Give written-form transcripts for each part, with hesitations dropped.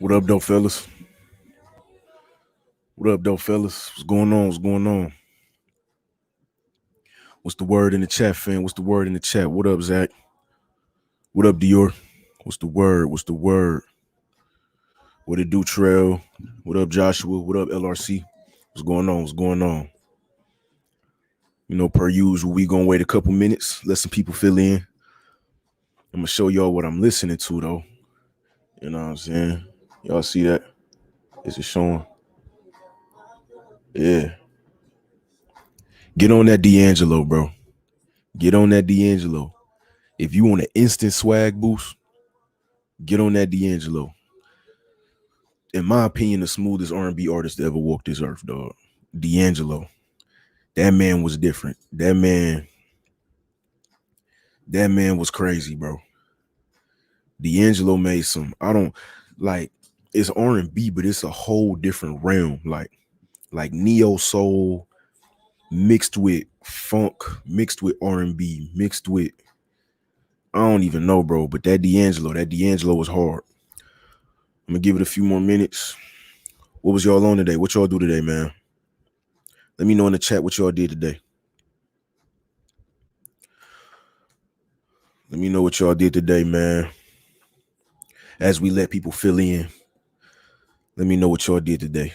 What up, though, fellas? What up, though, fellas? What's going on? What's going on? What's the word in the chat, fam? What's the word in the chat? What up, Zach? What up, Dior? What's the word? What's the word? What it do, Trail? What up, Joshua? What up, LRC? What's going on? What's going on? You know, per usual, we gonna wait a couple minutes, let some people fill in. I'm gonna show y'all what I'm listening to, though. You know what I'm saying? Y'all see that? Is it showing? Yeah. Get on that D'Angelo, bro. Get on that D'Angelo. If you want an instant swag boost, get on that D'Angelo. In my opinion, the smoothest R&B artist to ever walk this earth, dog. D'Angelo. That man was different. That man was crazy, bro. D'Angelo made some, I don't like, it's R&B, but it's a whole different realm. Like neo soul mixed with funk, mixed with R&B, mixed with, I don't even know, bro. But that D'Angelo was hard. I'm gonna give it a few more minutes. What was y'all on today? What y'all do today, man? Let me know in the chat what y'all did today. Let me know what y'all did today, man. As we let people fill in, let me know what y'all did today.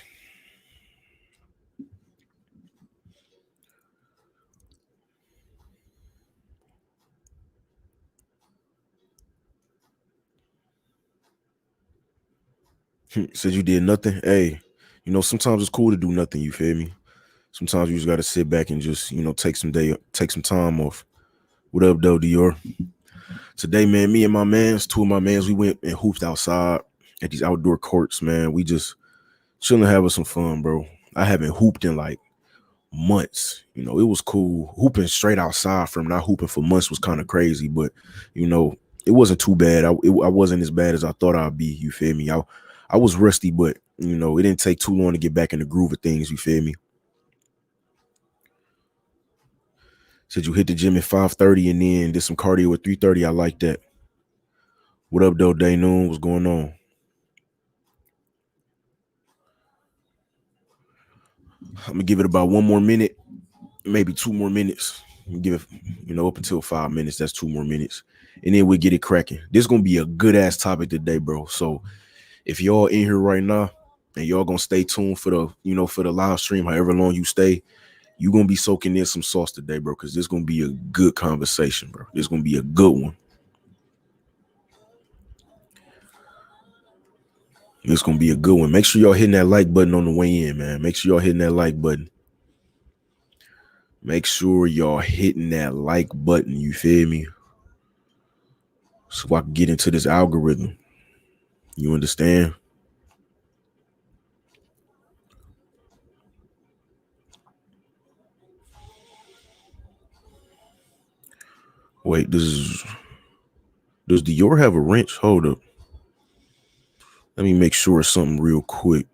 Said you did nothing? Hey, you know, sometimes it's cool to do nothing, you feel me? Sometimes you just gotta sit back and just, you know, take some time off. What up, though, Dior? Today, man, me and my mans, two of my mans, we went and hooped outside at these outdoor courts, man. We just chilling, having some fun, bro. I haven't hooped in like months. You know, it was cool. Hooping straight outside from not hooping for months was kind of crazy, but you know, it wasn't too bad. I wasn't as bad as I thought I'd be. You feel me? I was rusty, but you know, it didn't take too long to get back in the groove of things. You feel me? Said you hit the gym at 5:30 and then did some cardio at 3:30. I like that. What up, though, Day Noon? What's going on? I'm gonna give it about one more minute, maybe 2 more minutes. Give it, you know, up until 5 minutes. That's 2 more minutes, and then we'll get it cracking. This is gonna be a good ass topic today, bro. So if y'all in here right now and y'all gonna stay tuned for the, you know, for the live stream, however long you stay, you gonna be soaking in some sauce today, bro. Because this gonna be a good conversation, bro. This gonna be a good one. It's gonna be a good one. Make sure y'all hitting that like button on the way in, man. Make sure y'all hitting that like button. Make sure y'all hitting that like button. You feel me? So I can get into this algorithm. You understand? Wait, does Dior have a wrench? Hold up. Let me make sure it's something real quick.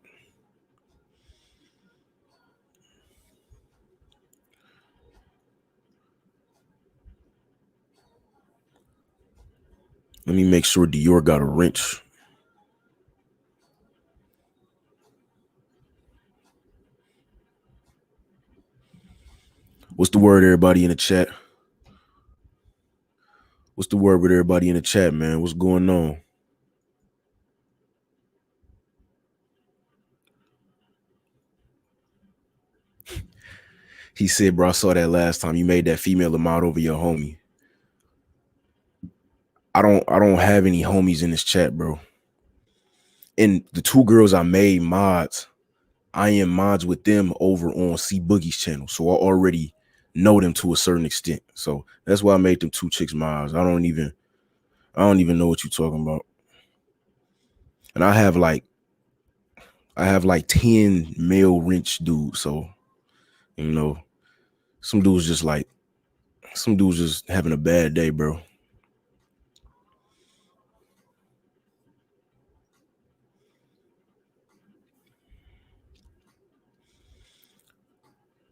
Let me make sure Dior got a wrench. What's the word, everybody in the chat? What's the word with everybody in the chat, man? What's going on? He said, bro, I saw that last time you made that female a mod over your homie. I don't have any homies in this chat, bro. And the two girls I made mods, I am mods with them over on C Boogie's channel. So I already know them to a certain extent. So that's why I made them two chicks mods. I don't even know what you're talking about. And I have like 10 male wrench dudes. So, you know, some dudes just having a bad day, bro.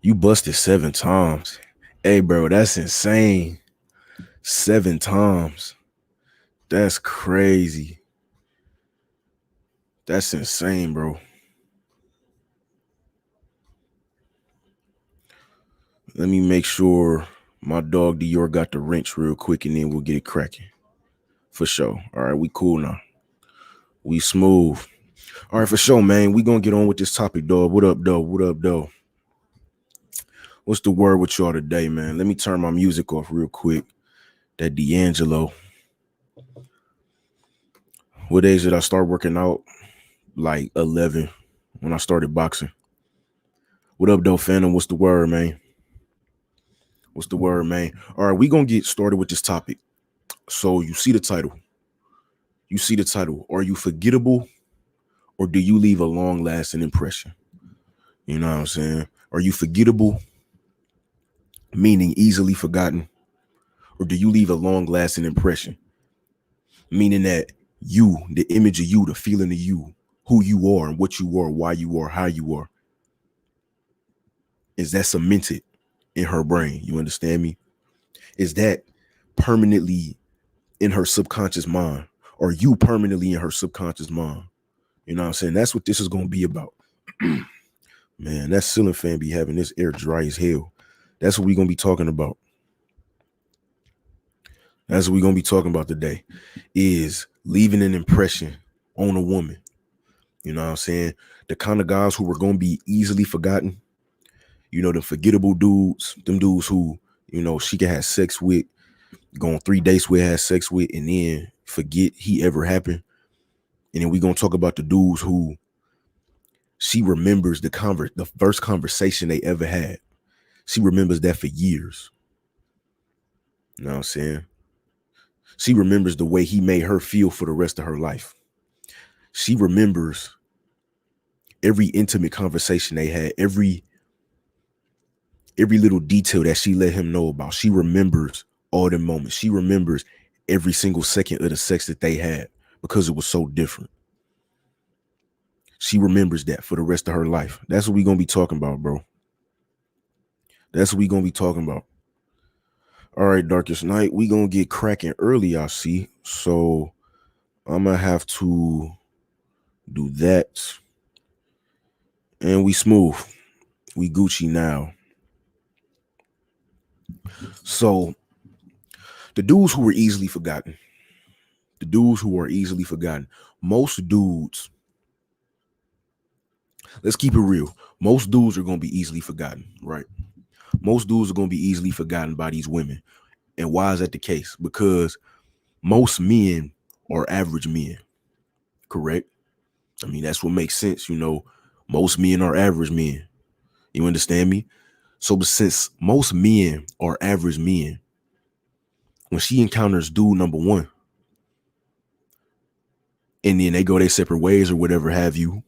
You busted 7 times. Hey, bro, that's insane. 7 times. That's crazy. That's insane, bro. Let me make sure my dog Dior got the wrench real quick, and then we'll get it cracking. For sure. All right, we cool now. We smooth. All right, for sure, man. We gonna get on with this topic, dog. What up, dog? What up, dog? What's the word with y'all today, man? Let me turn my music off real quick. That D'Angelo. What age did I start working out? Like 11 when I started boxing. What up, though, Phantom? What's the word, man? What's the word, man? All right, we gonna get started with this topic. So you see the title. You see the title. Are you forgettable, or do you leave a long-lasting impression? You know what I'm saying? Are you forgettable, meaning easily forgotten, or do you leave a long-lasting impression, meaning that you, the image of you, the feeling of you, who you are and what you are, why you are, how you are, is that cemented in her brain? You understand me? Is that permanently in her subconscious mind? Or you permanently in her subconscious mind? You know what I'm saying? That's what this is going to be about. Man, that ceiling fan be having this air dry as hell. That's what we're going to be talking about. That's what we're going to be talking about today, is leaving an impression on a woman. You know what I'm saying? The kind of guys who were going to be easily forgotten. You know, the forgettable dudes, them dudes who, you know, she can have sex with, go on 3 dates with, have sex with, and then forget he ever happened. And then we're going to talk about the dudes who she remembers the first conversation they ever had. She remembers that for years. You know what I'm saying? She remembers the way he made her feel for the rest of her life. She remembers every intimate conversation they had, every little detail that she let him know about. She remembers all the moments. She remembers every single second of the sex that they had because it was so different. She remembers that for the rest of her life. That's what we're going to be talking about, bro. That's what we're going to be talking about. All right, Darkest Night, we going to get cracking early, I see. So I'm going to have to do that. And we smooth. We Gucci now. So the dudes who were easily forgotten. The dudes who are easily forgotten. Most dudes, let's keep it real. Most dudes are going to be easily forgotten, right? Most dudes are going to be easily forgotten by these women. And why is that the case? Because most men are average men, correct? I mean, that's what makes sense. You know, most men are average men. You understand me? So since most men are average men, when she encounters dude number one, and then they go their separate ways or whatever have you,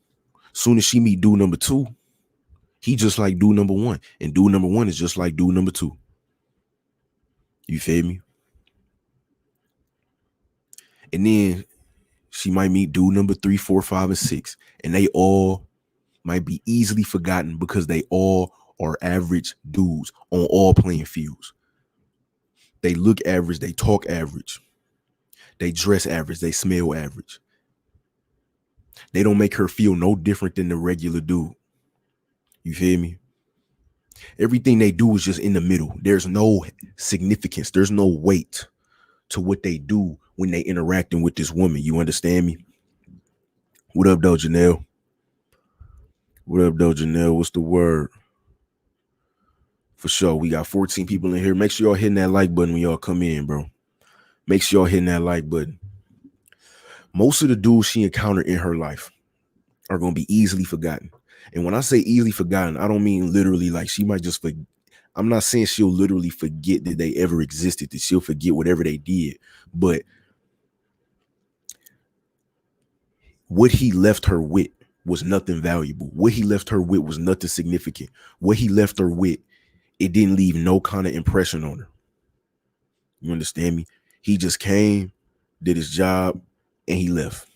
soon as she meet dude number two, he just like dude number one. And dude number one is just like dude number two. You feel me? And then she might meet dude number 3, 4, 5, and 6. And they all might be easily forgotten because they all are average dudes on all playing fields. They look average, they talk average, they dress average, they smell average. They don't make her feel no different than the regular dude. You feel me? Everything they do is just in the middle. There's no significance. There's no weight to what they do when they interacting with this woman. You understand me? What up, though, Janelle? What up, though, Janelle? What's the word? For sure. We got 14 people in here. Make sure y'all hitting that like button when y'all come in, bro. Make sure y'all hitting that like button. Most of the dudes she encountered in her life are going to be easily forgotten. And when I say easily forgotten, I don't mean literally like she might just forget. I'm not saying she'll literally forget that they ever existed, that she'll forget whatever they did. But what he left her with was nothing valuable. What he left her with was nothing significant. What he left her with, it didn't leave no kind of impression on her. You understand me? He just came, did his job, and he left.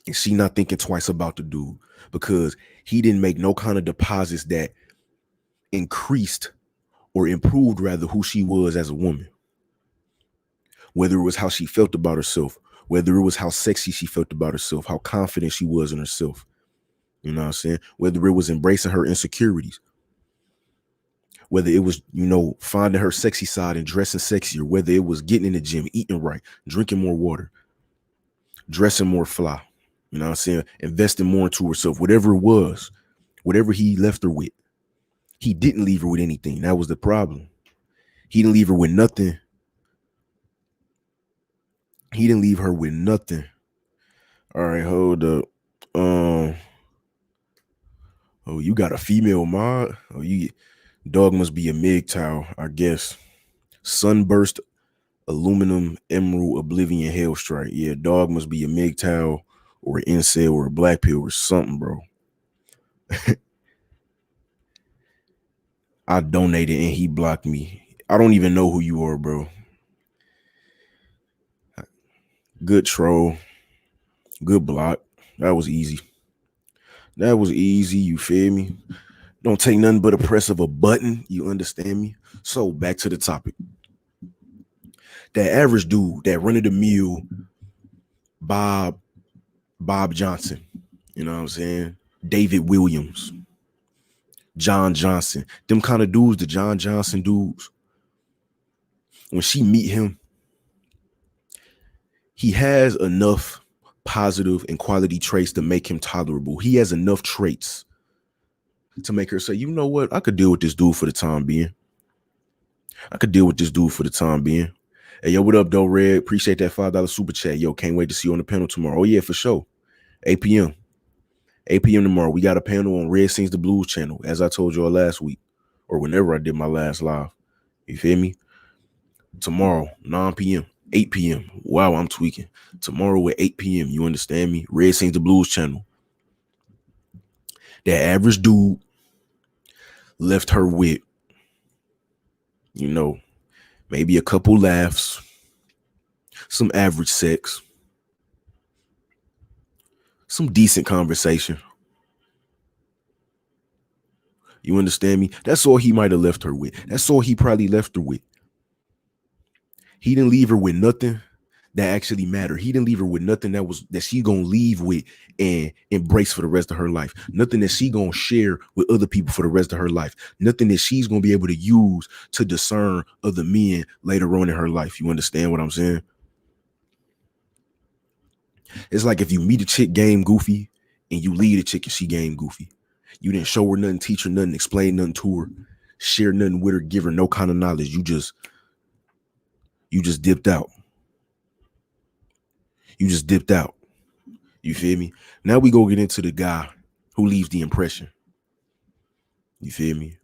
And she not thinking twice about the dude because he didn't make no kind of deposits that increased or improved rather who she was as a woman. Whether it was how she felt about herself, whether it was how sexy she felt about herself, how confident she was in herself. You know what I'm saying? Whether it was embracing her insecurities, whether it was, finding her sexy side and dressing sexier, whether it was getting in the gym, eating right, drinking more water, dressing more fly, you know what I'm saying? Investing more into herself, whatever it was, whatever he left her with. He didn't leave her with anything. That was the problem. He didn't leave her with nothing. He didn't leave her with nothing. All right, hold up. Oh, you got a female mod? Oh, dog must be a MGTOW, I guess. Sunburst, aluminum, emerald, oblivion, hellstrike. Yeah, dog must be a MGTOW or an incel or a black pill or something, bro. I donated and he blocked me. I don't even know who you are, bro. Good troll. Good block. That was easy. That was easy, you feel me? Don't take nothing but a press of a button, you understand me? So back to the topic. That average dude, that run-of-the-mill Bob Johnson, you know what I'm saying? David Williams, John Johnson, them kind of dudes, the John Johnson dudes, when she meet him, he has enough positive and quality traits to make him tolerable. He has enough traits to make her say, you know what? I could deal with this dude for the time being. Hey, yo, what up, though, Red? Appreciate that $5 super chat. Yo, can't wait to see you on the panel tomorrow. Oh, yeah, for sure. 8 p.m. 8 p.m. tomorrow. We got a panel on Red Sings the Blues channel, as I told y'all last week, or whenever I did my last live. You feel me? Tomorrow, 9 p.m., 8 p.m. Wow, I'm tweaking. Tomorrow at 8 p.m., you understand me? Red Sings the Blues channel. That average dude left her with, maybe a couple laughs, some average sex, some decent conversation. You understand me? That's all he might have left her with. That's all he probably left her with. He didn't leave her with nothing that actually mattered. He didn't leave her with nothing that she gonna leave with and embrace for the rest of her life. Nothing that she gonna share with other people for the rest of her life. Nothing that she's gonna be able to use to discern other men later on in her life. You understand what I'm saying? It's like if you meet a chick game goofy and you leave a chick and she game goofy. You didn't show her nothing, teach her nothing, explain nothing to her, share nothing with her, give her no kind of knowledge. You just dipped out. You just dipped out. You feel me? Now we go get into the guy who leaves the impression. You feel me?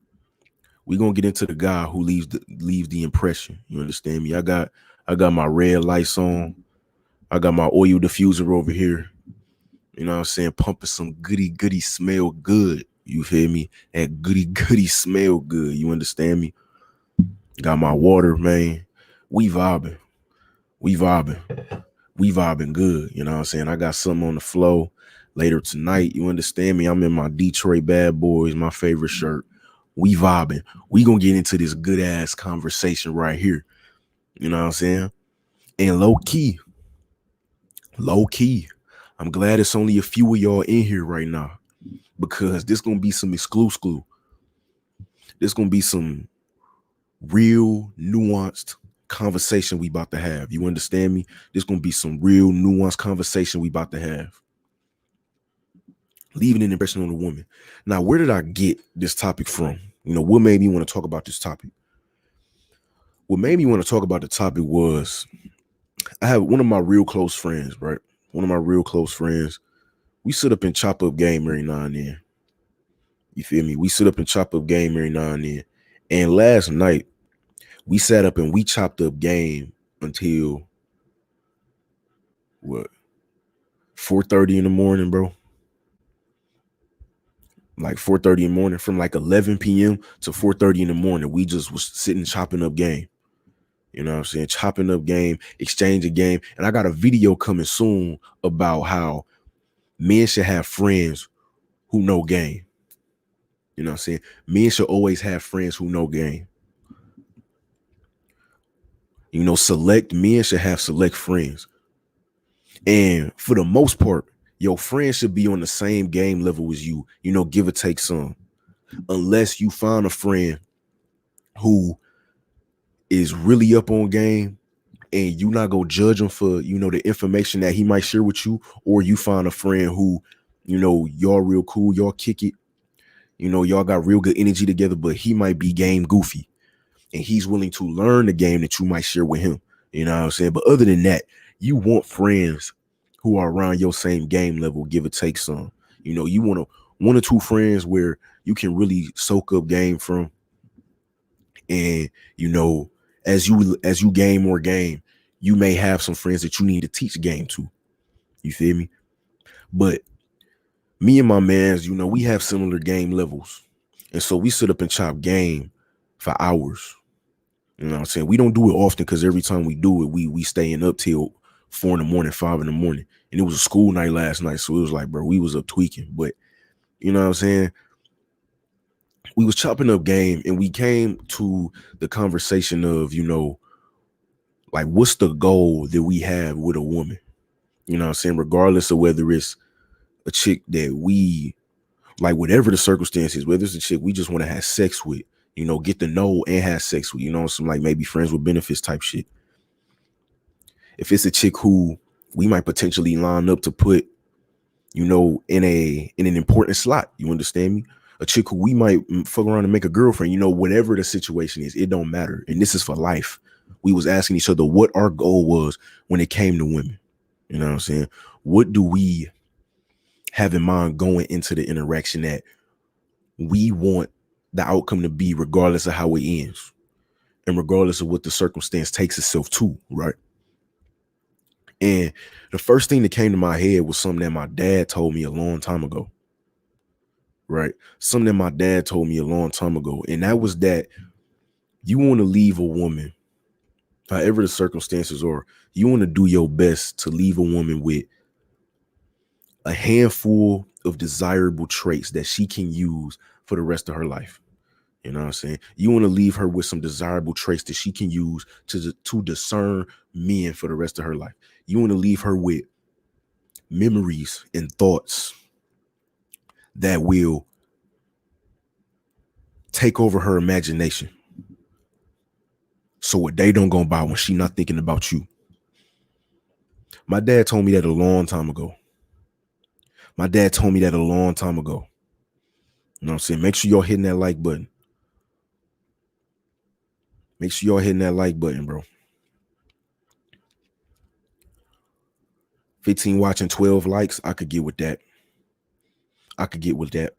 We gonna get into the guy who leaves the impression. You understand me? I got my red lights on. I got my oil diffuser over here. You know what I'm saying? Pumping some goody smell good. You feel me? That goody smell good. You understand me? Got my water, man. We vibing good. You know what I'm saying? I got something on the flow later tonight. You understand me? I'm in my Detroit Bad Boys, my favorite shirt. We vibing. We gonna get into this good ass conversation right here. You know what I'm saying? And low key, I'm glad it's only a few of y'all in here right now, because this gonna be some exclusive. This gonna be some real nuanced conversation we about to have. You understand me? This gonna be some real nuanced conversation we about to have. Leaving an impression on a woman. Now, where did I get this topic from? What made me want to talk about this topic? What made me want to talk about the topic was I have one of my real close friends, right? One of my real close friends. We sit up and chop up game every now and then. You feel me? We sit up and chop up game every now and then. And last night, we sat up and we chopped up game until what? 4:30 in the morning, bro. Like 4:30 in the morning, from like 11 p.m. to 4:30 in the morning. We just was sitting chopping up game. You know what I'm saying? Chopping up game, exchanging game. And I got a video coming soon about how men should have friends who know game. You know what I'm saying? Men should always have friends who know game. Select men should have select friends. And for the most part, your friends should be on the same game level as you, give or take some. Unless you find a friend who is really up on game and you not gonna judge him for, the information that he might share with you, or you find a friend who, y'all real cool, y'all kick it, y'all got real good energy together, but he might be game goofy and he's willing to learn the game that you might share with him. You know what I'm saying? But other than that, you want friends who are around your same game level, give or take some. You want one or two friends where you can really soak up game from. And, as you gain more game, you may have some friends that you need to teach game to. You feel me? But me and my mans, we have similar game levels. And so we sit up and chop game for hours. You know what I'm saying? We don't do it often because every time we do it, we staying up till 4 in the morning, 5 in the morning. And it was a school night last night. So it was like, bro, we was up tweaking. But you know what I'm saying? We was chopping up game and we came to the conversation of, like, what's the goal that we have with a woman? You know what I'm saying? Regardless of whether it's a chick that we like, whatever the circumstances, whether it's a chick we just want to have sex with, get to know and have sex with, some like maybe friends with benefits type shit. If it's a chick who we might potentially line up to put, in an important slot, you understand me? A chick who we might fuck around and make a girlfriend, whatever the situation is, it don't matter. And this is for life. We was asking each other what our goal was when it came to women. You know what I'm saying? What do we have in mind going into the interaction that we want the outcome to be, regardless of how it ends and regardless of what the circumstance takes itself to, right? And the first thing that came to my head was something that my dad told me a long time ago, right? Something that my dad told me a long time ago. And that was that you want to leave a woman, however the circumstances are, you want to do your best to leave a woman with a handful of desirable traits that she can use for the rest of her life. You know what I'm saying? You want to leave her with some desirable traits that she can use to discern men for the rest of her life. You want to leave her with memories and thoughts that will take over her imagination. So what they don't go by when she not thinking about you. My dad told me that a long time ago. You know what I'm saying? Make sure y'all hitting that like button. Bro. 15 watching, 12 likes. I could get with that. I could get with that.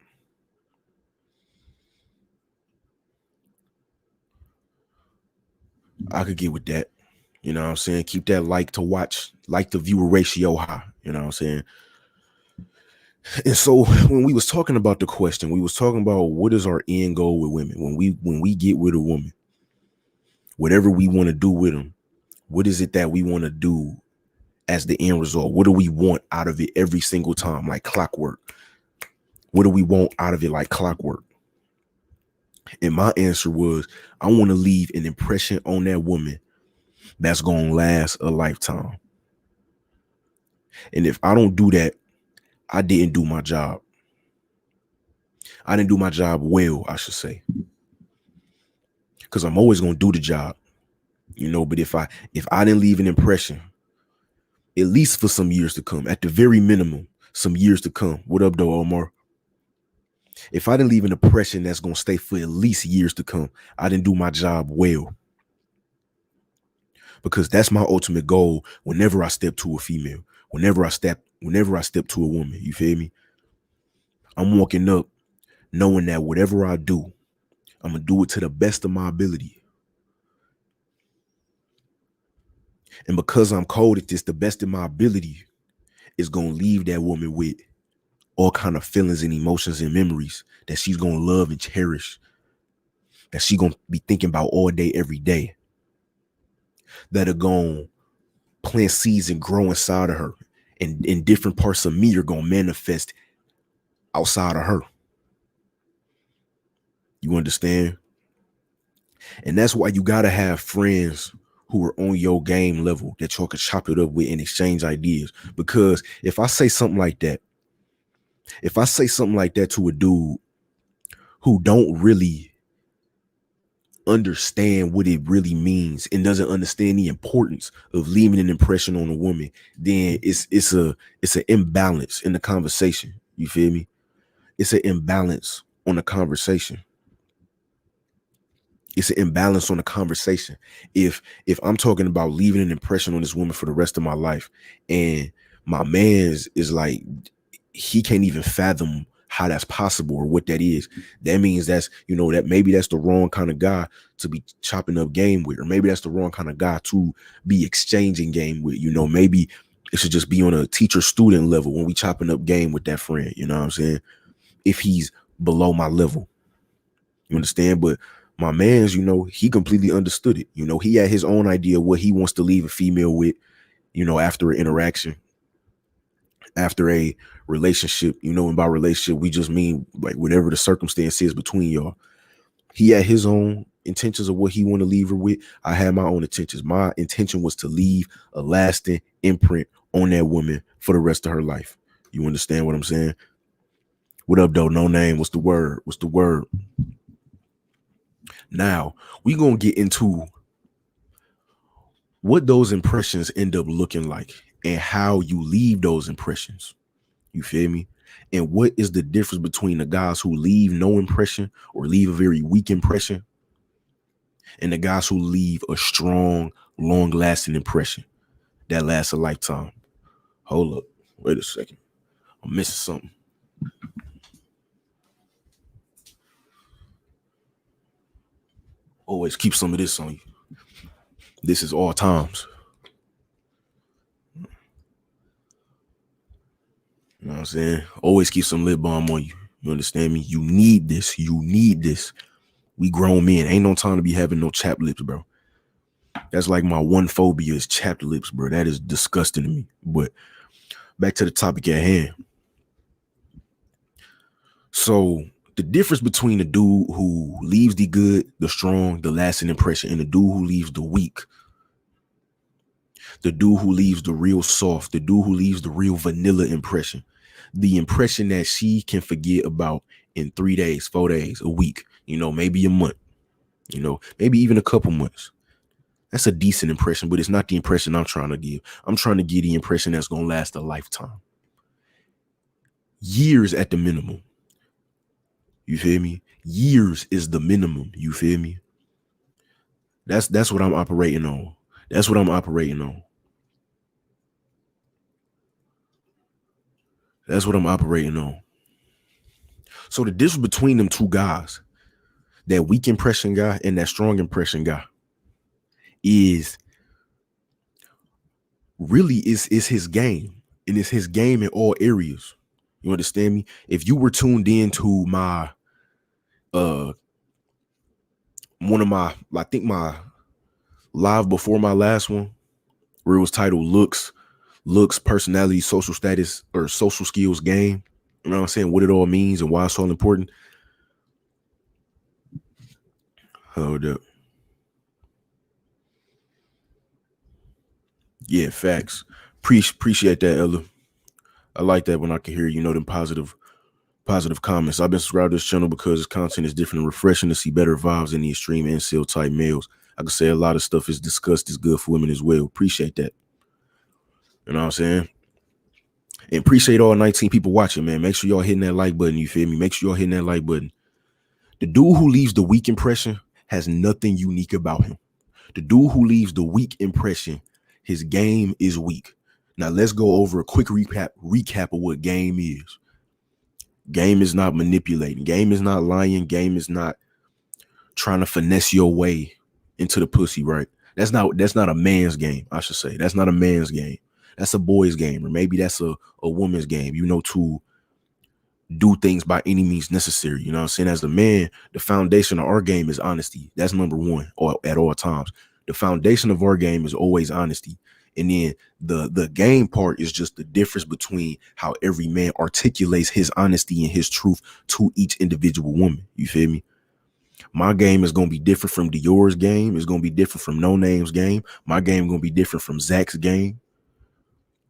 You know what I'm saying? Keep that like to watch, like to viewer ratio high. You know what I'm saying? And so when we was talking about the question, we was talking about what is our end goal with women. When we get with a woman, whatever we want to do with them, what is it that we want to do as the end result? What do we want out of it every single time, like clockwork? What do we want out of it like clockwork? And my answer was, I want to leave an impression on that woman that's going to last a lifetime. And if I don't do that, I didn't do my job. I didn't do my job well, I should say. Because I'm always going to do the job, but if I didn't leave an impression, at least for some years to come, at the very minimum, some years to come. What up, though, Omar? If I didn't leave an impression that's going to stay for at least years to come, I didn't do my job well. Because that's my ultimate goal whenever I step to a female, whenever I step to a woman, you feel me? I'm walking up knowing that whatever I do, I'm going to do it to the best of my ability. And because I'm cold at this, the best of my ability is going to leave that woman with all kind of feelings and emotions and memories that she's going to love and cherish, that she's going to be thinking about all day, every day, that are going to plant seeds and grow inside of her. And in different parts of me are going to manifest outside of her. You understand? And that's why you got to have friends who are on your game level that y'all could chop it up with and exchange ideas. Because if I say something like that to a dude who don't really understand what it really means and doesn't understand the importance of leaving an impression on a woman, then it's an imbalance in the conversation. You feel me? It's an imbalance on the conversation. It's an imbalance on the conversation. If I'm talking about leaving an impression on this woman for the rest of my life, and my man's is like, he can't even fathom how that's possible or what that is, that means that's, that maybe that's the wrong kind of guy to be chopping up game with, or maybe that's the wrong kind of guy to be exchanging game with. Maybe it should just be on a teacher-student level when we chopping up game with that friend. You know what I'm saying? If he's below my level, you understand? But my man's, he completely understood it. He had his own idea of what he wants to leave a female with, after an interaction, after a relationship, and by relationship, we just mean like whatever the circumstance is between y'all. He had his own intentions of what he want to leave her with. I had my own intentions. My intention was to leave a lasting imprint on that woman for the rest of her life. You understand what I'm saying? What up, though? No name. What's the word? Now, we going to get into what those impressions end up looking like and how you leave those impressions. You feel me? And what is the difference between the guys who leave no impression or leave a very weak impression and the guys who leave a strong, long-lasting impression that lasts a lifetime? Hold up. Wait a second. I'm missing something. Always keep some of this on you. This is all times. You know what I'm saying? Always keep some lip balm on you. You understand me? You need this. We grown men. Ain't no time to be having no chapped lips, bro. That's like my one phobia is chapped lips, bro. That is disgusting to me. But back to the topic at hand. So the difference between the dude who leaves the good, the strong, the lasting impression, and the dude who leaves the weak, the dude who leaves the real soft, the dude who leaves the real vanilla impression, the impression that she can forget about in 3 days, 4 days, a week, maybe a month, maybe even a couple months. That's a decent impression, but it's not the impression I'm trying to give. I'm trying to give the impression that's going to last a lifetime. Years at the minimum. You feel me? Years is the minimum. You feel me? That's what I'm operating on. That's what I'm operating on. That's what I'm operating on. So the difference between them two guys, that weak impression guy and that strong impression guy, is really is his game. And it's his game in all areas. You understand me? If you were tuned into my one of my, I think my live before my last one, where it was titled looks, personality, social status, or social skills game. You know what I'm saying? What it all means and why it's so important. Hold up. Yeah, facts. Appreciate that, Ella. I like that when I can hear, them positive comments. I've been subscribed to this channel because its content is different and refreshing to see better vibes in the extreme incel type males. I could say a lot of stuff is discussed is good for women as well. Appreciate that. You know what I'm saying? And appreciate all 19 people watching, man. Make sure y'all hitting that like button. You feel me? Make sure y'all hitting that like button. The dude who leaves the weak impression has nothing unique about him. The dude who leaves the weak impression, his game is weak. Now let's go over a quick recap of what game is. Game is not manipulating. Game is not lying. Game is not trying to finesse your way into the pussy, right? That's not a man's game, I should say. That's not a man's game. That's a boy's game, or maybe that's a woman's game, to do things by any means necessary. You know what I'm saying? As the man, the foundation of our game is honesty. That's number one, or at all times. The foundation of our game is always honesty. And then the game part is just the difference between how every man articulates his honesty and his truth to each individual woman. You feel me? My game is gonna be different from Dior's game. It's gonna be different from No Name's game. My game gonna be different from Zach's game.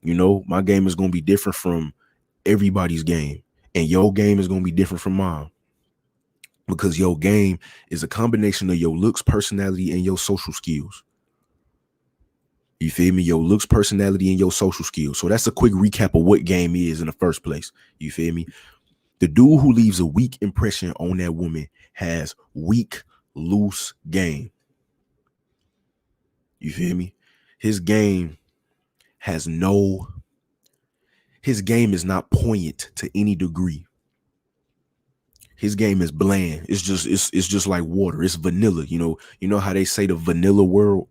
You know, my game is gonna be different from everybody's game, and your game is gonna be different from mine, because your game is a combination of your looks, personality, and your social skills. You feel me? Your looks, personality, and your social skills. So that's a quick recap of what game is in the first place. You feel me? The dude who leaves a weak impression on that woman has weak, loose game. You feel me? His game has no, his game is not poignant to any degree. His game is bland. It's just like water. It's vanilla. You know how they say the vanilla world?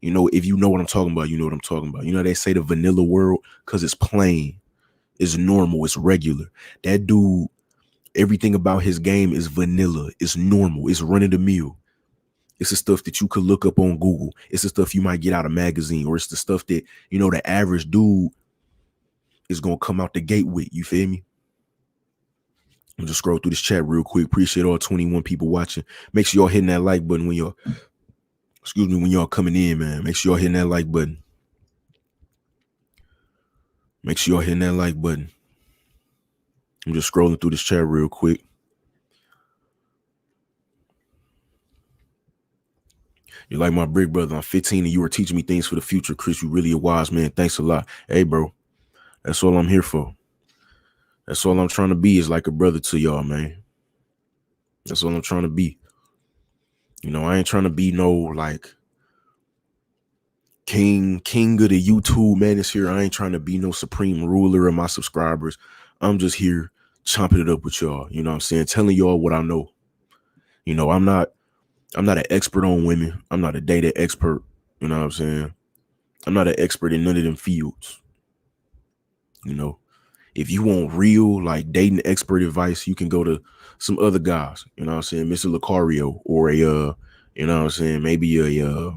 You know, if you know what I'm talking about, you know what I'm talking about. You know, they say the vanilla world because it's plain, it's normal, it's regular. That dude, everything about his game is vanilla, it's normal, it's run of the mill. It's the stuff that you could look up on Google. It's the stuff you might get out of magazine, or it's the stuff that, you know, the average dude is gonna come out the gate with. You feel me? I'm just scroll through this chat real quick. Appreciate all 21 people watching. Make sure y'all hitting that like button when y'all, when y'all coming in, man. Make sure y'all hitting that like button. Make sure y'all hitting that like button. I'm just scrolling through this chat real quick. You're like my big brother. I'm 15 and you are teaching me things for the future. Chris, you really a wise man. Thanks a lot. Hey, bro. That's all I'm here for. That's all I'm trying to be, is like a brother to y'all, man. That's all I'm trying to be. You know, I ain't trying to be no like king of the YouTube manosphere. I ain't trying to be no supreme ruler of my subscribers. I'm just here chomping it up with y'all. You know what I'm saying? Telling y'all what I know. You know, I'm not an expert on women. I'm not a data expert. You know what I'm saying? I'm not an expert in none of them fields. You know, if you want real like dating expert advice, you can go to some other guys. You know what I'm saying? Mr. Lucario, or a you know what I'm saying, maybe a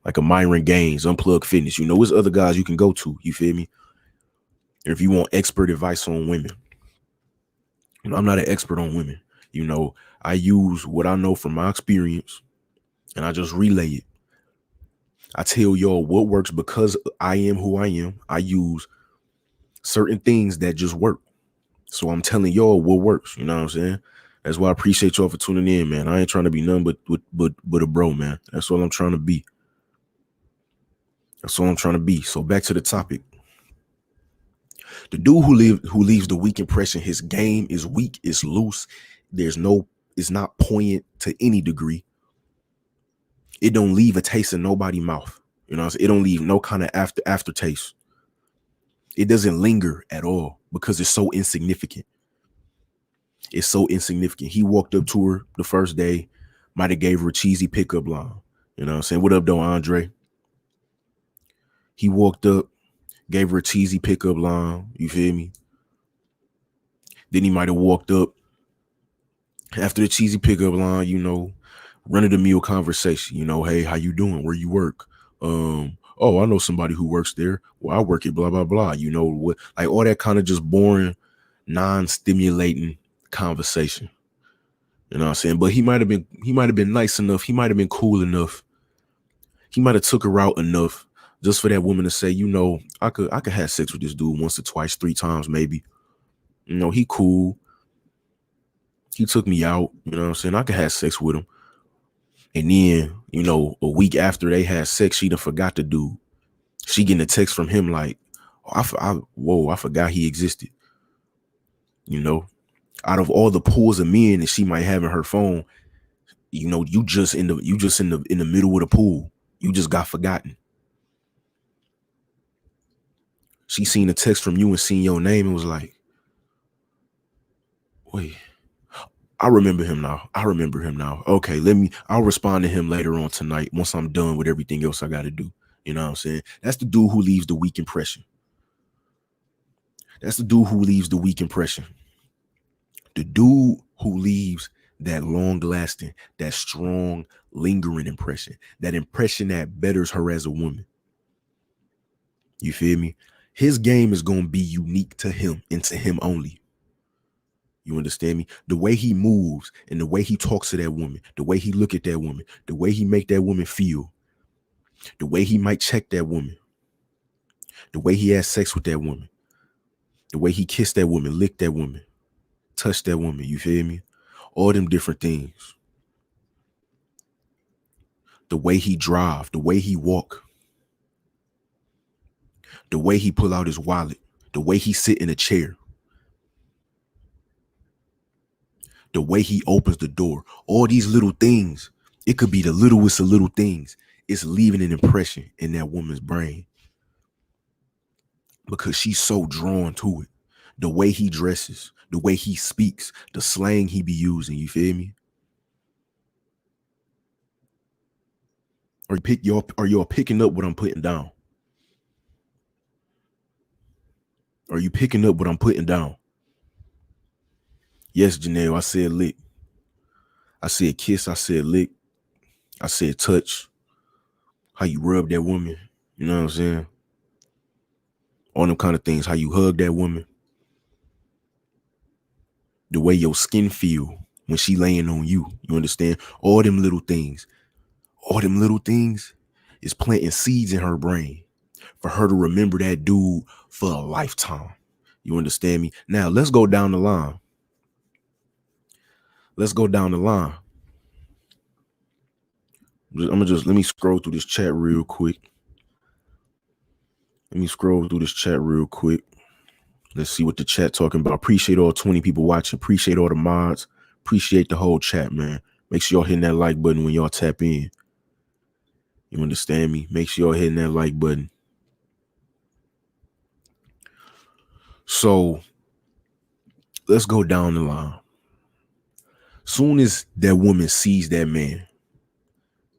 like a Myron Gaines, Unplugged Fitness. You know, there's other guys you can go to. You feel me? If you want expert advice on women. You know, I'm not an expert on women. You know, I use what I know from my experience and I just relay it. I tell y'all what works because I am who I am. I use certain things that just work. So I'm telling y'all what works. You know what I'm saying? That's why I appreciate y'all for tuning in, man. I ain't trying to be none but a bro, man. That's all I'm trying to be. That's all I'm trying to be. So back to the topic. The dude who leaves the weak impression, his game is weak, it's loose. It's not poignant to any degree. It don't leave a taste in nobody's mouth. You know what I'm saying? It don't leave no kind of aftertaste. It doesn't linger at all because it's so insignificant. It's so insignificant. He walked up to her the first day, might have gave her a cheesy pickup line. You know what I'm saying? What up, though, Andre? He walked up, gave her a cheesy pickup line. You feel me? Then he might have walked up after the cheesy pickup line, you know, run of the mill conversation. You know, hey, how you doing? Where you work? Oh, I know somebody who works there. Well, I work at blah, blah, blah. You know what? Like all that kind of just boring, non-stimulating conversation. You know what I'm saying? But he might have been nice enough. He might have been cool enough. He might have took her out enough just for that woman to say, you know, I could have sex with this dude once or twice, 3 times, maybe. You know, he cool. He took me out. You know what I'm saying? I could have sex with him. And then, you know, a week after they had sex, she done forgot the dude. She getting a text from him like, I forgot he existed. You know, out of all the pools of men that she might have in her phone, you know, you just in the middle of the pool. You just got forgotten. She seen a text from you and seen your name and was like, wait, I remember him now. Okay, I'll respond to him later on tonight once I'm done with everything else I got to do. You know what I'm saying? That's the dude who leaves the weak impression. The dude who leaves that long-lasting, that strong, lingering impression, that impression that betters her as a woman. You feel me? His game is going to be unique to him and to him only. You understand me? The way he moves and the way he talks to that woman, the way he look at that woman, the way he make that woman feel, the way he might check that woman, the way he has sex with that woman, the way he kissed that woman, licked that woman, touched that woman, you feel me? All them different things. The way he drive, the way he walk, the way he pull out his wallet, the way he sit in a chair, the way he opens the door, all these little things. It could be the littlest of little things. It's leaving an impression in that woman's brain because she's so drawn to it. The way he dresses, the way he speaks, the slang he be using, you feel me? Are y'all picking up what I'm putting down? Are you picking up what I'm putting down? Yes, Janelle, I said lick. I said kiss, I said lick. I said touch. How you rub that woman, you know what I'm saying? All them kind of things. How you hug that woman. The way your skin feel when she laying on you. You understand? All them little things. All them little things is planting seeds in her brain for her to remember that dude for a lifetime. You understand me? Now, let's go down the line. Let's go down the line. Let me scroll through this chat real quick. Let's see what the chat talking about. Appreciate all 20 people watching. Appreciate all the mods. Appreciate the whole chat, man. Make sure y'all hitting that like button when y'all tap in. You understand me? Make sure y'all hitting that like button. So let's go down the line. Soon as that woman sees that man,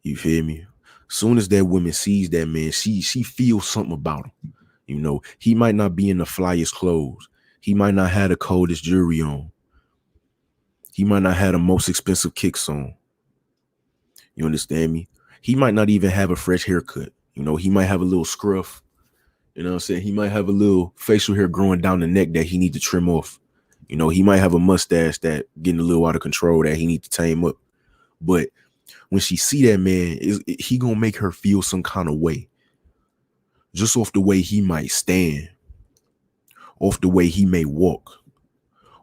you feel me? Soon as that woman sees that man, she feels something about him. You know, he might not be in the flyest clothes. He might not have the coldest jewelry on. He might not have the most expensive kicks on. You understand me? He might not even have a fresh haircut. You know, he might have a little scruff. You know what I'm saying? He might have a little facial hair growing down the neck that he need to trim off. You know, he might have a mustache that getting a little out of control that he need to tame up. But when she see that man, he gonna make her feel some kind of way. Just off the way he might stand, off the way he may walk,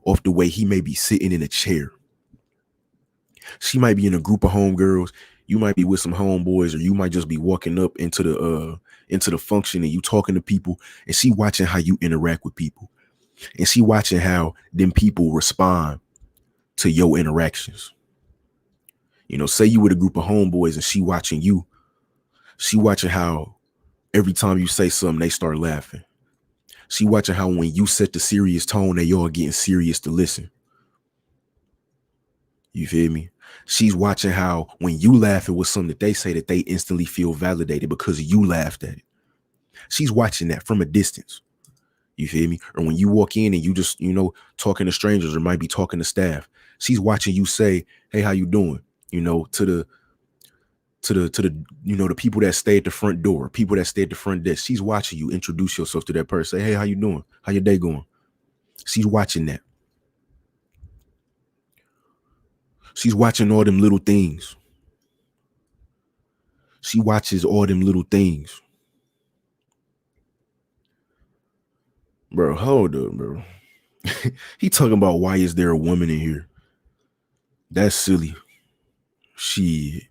off the way he may be sitting in a chair. She might be in a group of homegirls. You might be with some homeboys, or you might just be walking up into the function and you talking to people, and she watching how you interact with people, and she watching how them people respond to your interactions. You know, say you with a group of homeboys and she watching you. She watching how every time you say something, they start laughing. She watching how when you set the serious tone, they all getting serious to listen. You feel me? She's watching how when you laugh at with something that they say, that they instantly feel validated because you laughed at it. She's watching that from a distance. You feel me? Or when you walk in and you just, you know, talking to strangers or might be talking to staff, she's watching you say, hey, how you doing? You know, to the, you know, the people that stay at the front door, people that stay at the front desk. She's watching you introduce yourself to that person. Say, hey, how you doing? How your day going? She's watching that. She's watching all them little things. She watches all them little things. Bro, hold up, bro. He talking about why is there a woman in here? That's silly. See,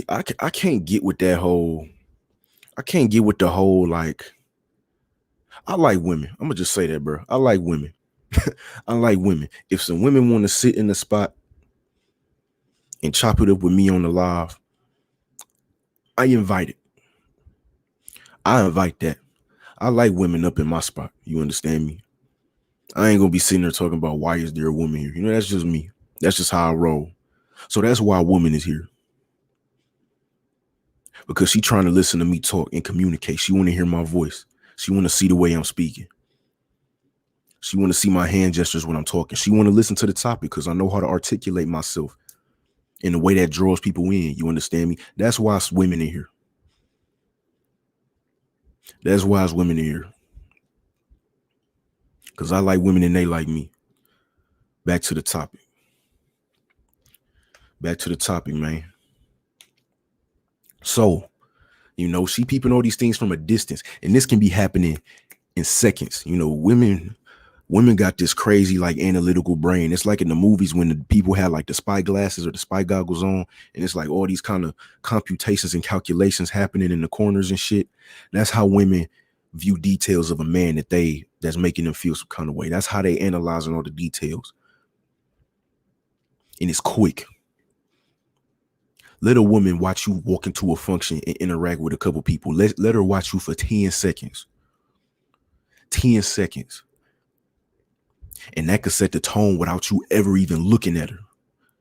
I can't get with that whole. I can't get with the whole, like, I like women. I'm gonna just say that, bro. I like women. I like women. If some women want to sit in the spot and chop it up with me on the live, I invite it. I invite that. I like women up in my spot. You understand me? I ain't gonna be sitting there talking about why is there a woman here. You know, that's just me. That's just how I roll. So that's why a woman is here. Because she trying to listen to me talk and communicate. She want to hear my voice. She want to see the way I'm speaking. She want to see my hand gestures when I'm talking. She want to listen to the topic because I know how to articulate myself in a way that draws people in. You understand me? That's why it's women in here. That's why it's women in here. Because I like women and they like me. back to the topic. Back to the topic, man. So, she peeping all these things from a distance, and this can be happening in seconds. Women got this crazy like analytical brain. It's like in the movies when the people had like the spy glasses or the spy goggles on, and it's like all these kind of computations and calculations happening in the corners and shit. That's how women view details of a man that's making them feel some kind of way. That's how they analyzing all the details. And it's quick. Let a woman watch you walk into a function and interact with a couple people. Let her watch you for 10 seconds. 10 seconds. And that could set the tone without you ever even looking at her.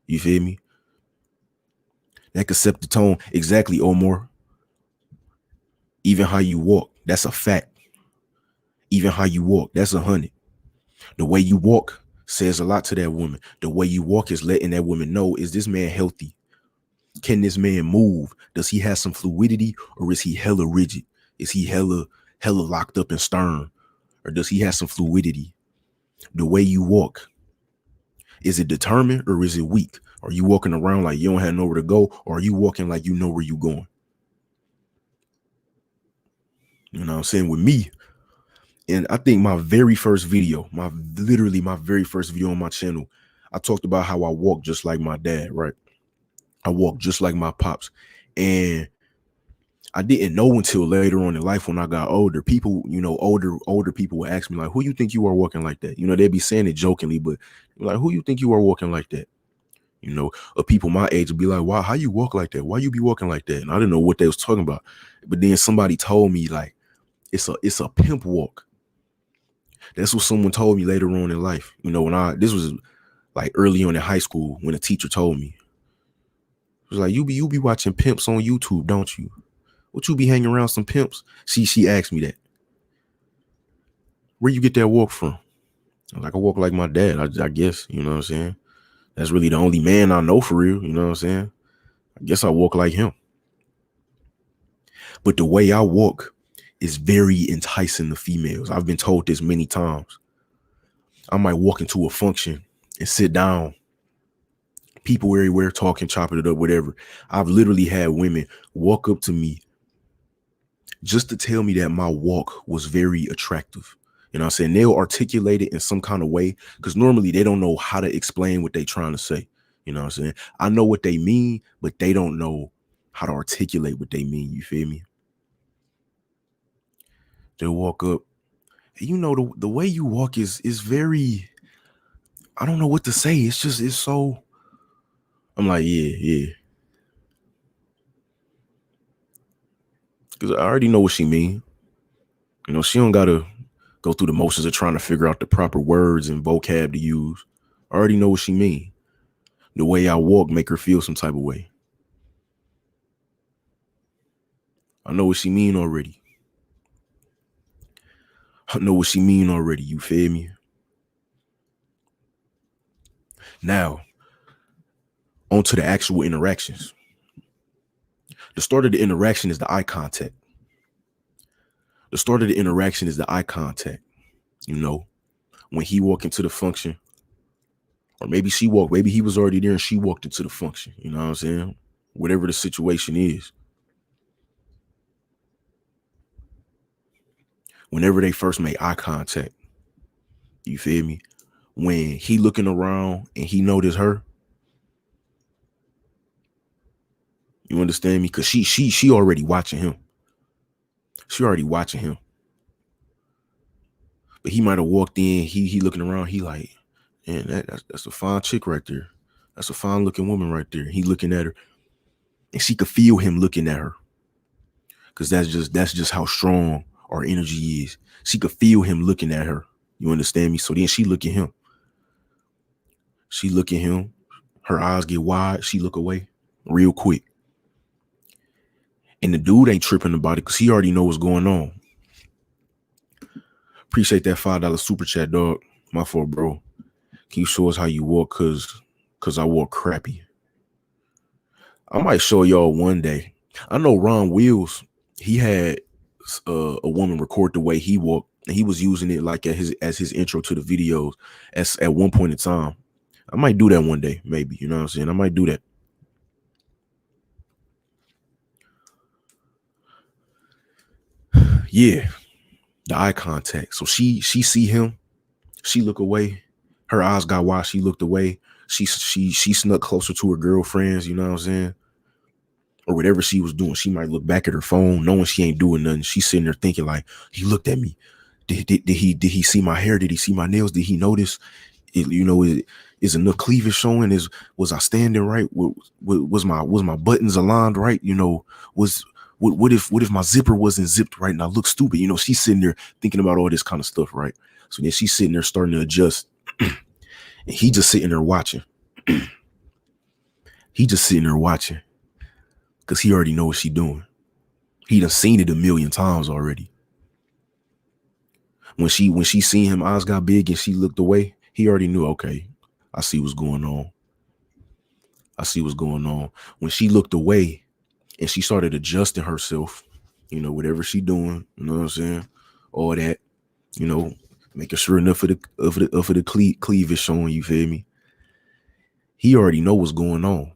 You feel me? That could set the tone. Exactly, Omar. Even how you walk, that's a fact. Even how you walk, that's 100. The way you walk says a lot to that woman. The way you walk is letting that woman know, is this man healthy? Can this man move? Does he have some fluidity, or is he hella rigid? Is he hella locked up and stern? Or does he have some fluidity? The way you walk, is it determined or is it weak? Are you walking around like you don't have nowhere to go, or are you walking like you know where you're going? You know what I'm saying? With me, and I think my very first video, my very first video on my channel, I talked about how I walk just like my dad, right? I walk just like my pops. And I didn't know until later on in life when I got older. People, older people would ask me like, who you think you are walking like that? They'd be saying it jokingly, but like, who you think you are walking like that? Or people my age would be like, wow, how you walk like that? Why you be walking like that? And I didn't know what they was talking about. But then somebody told me like, it's a pimp walk. That's what someone told me later on in life. This was like early on in high school when a teacher told me. It was like, you be watching pimps on YouTube, don't you? What you be hanging around some pimps? She asked me that. Where you get that walk from? I was like, I walk like my dad, I guess, you know what I'm saying? That's really the only man I know for real, you know what I'm saying? I guess I walk like him. But the way I walk is very enticing to females. I've been told this many times. I might walk into a function and sit down. People everywhere talking, chopping it up, whatever. I've literally had women walk up to me just to tell me that my walk was very attractive. You know what I'm saying? They'll articulate it in some kind of way, because normally they don't know how to explain what they're trying to say. You know what I'm saying? I know what they mean, but they don't know how to articulate what they mean. You feel me? They'll walk up. The way you walk is very, I don't know what to say. It's so, I'm like, yeah. Because I already know what she mean. She don't got to go through the motions of trying to figure out the proper words and vocab to use. I already know what she mean. The way I walk make her feel some type of way. I know what she mean already. You feel me? Now, on to the actual interactions. The start of the interaction is the eye contact. When he walked into the function, or maybe he was already there and she walked into the function. You know what I'm saying? Whatever the situation is. Whenever they first made eye contact, you feel me? When he looking around and he noticed her, you understand me? Because she already watching him. But he might have walked in, he looking around, he like, man, that's a fine chick right there. That's a fine looking woman right there. He looking at her, and she could feel him looking at her. Because that's just how strong our energy is. She could feel him looking at her. You understand me? So then she look at him. Her eyes get wide. She look away real quick. And the dude ain't tripping about it because he already know what's going on. Appreciate that $5 super chat, dog. My fault, bro. Can you show us how you walk? Cause I walk crappy. I might show y'all one day. I know Ron Wills, he had a woman record the way he walked, and he was using it like as his intro to the videos at one point in time. I might do that one day, maybe. You know what I'm saying? I might do that. Yeah, the eye contact. So she see him, she look away. Her eyes got wide. She looked away. She snuck closer to her girlfriends. You know what I'm saying? Or whatever she was doing. She might look back at her phone, knowing she ain't doing nothing. She's sitting there thinking like, he looked at me. Did he see my hair? Did he see my nails? Did he notice? Is enough cleavage showing? Was I standing right? Was my buttons aligned right? What if my zipper wasn't zipped right and I look stupid? She's sitting there thinking about all this kind of stuff, right? So then she's sitting there starting to adjust, and he just sitting there watching. He just sitting there watching because he already know what she doing. He done seen it a million times already. When she seen him, eyes got big and she looked away, he already knew, okay, I see what's going on. I see what's going on. When she looked away and she started adjusting herself, whatever she doing, you know what I'm saying? All that, making sure enough of the cleavage showing, you feel me? He already know what's going on.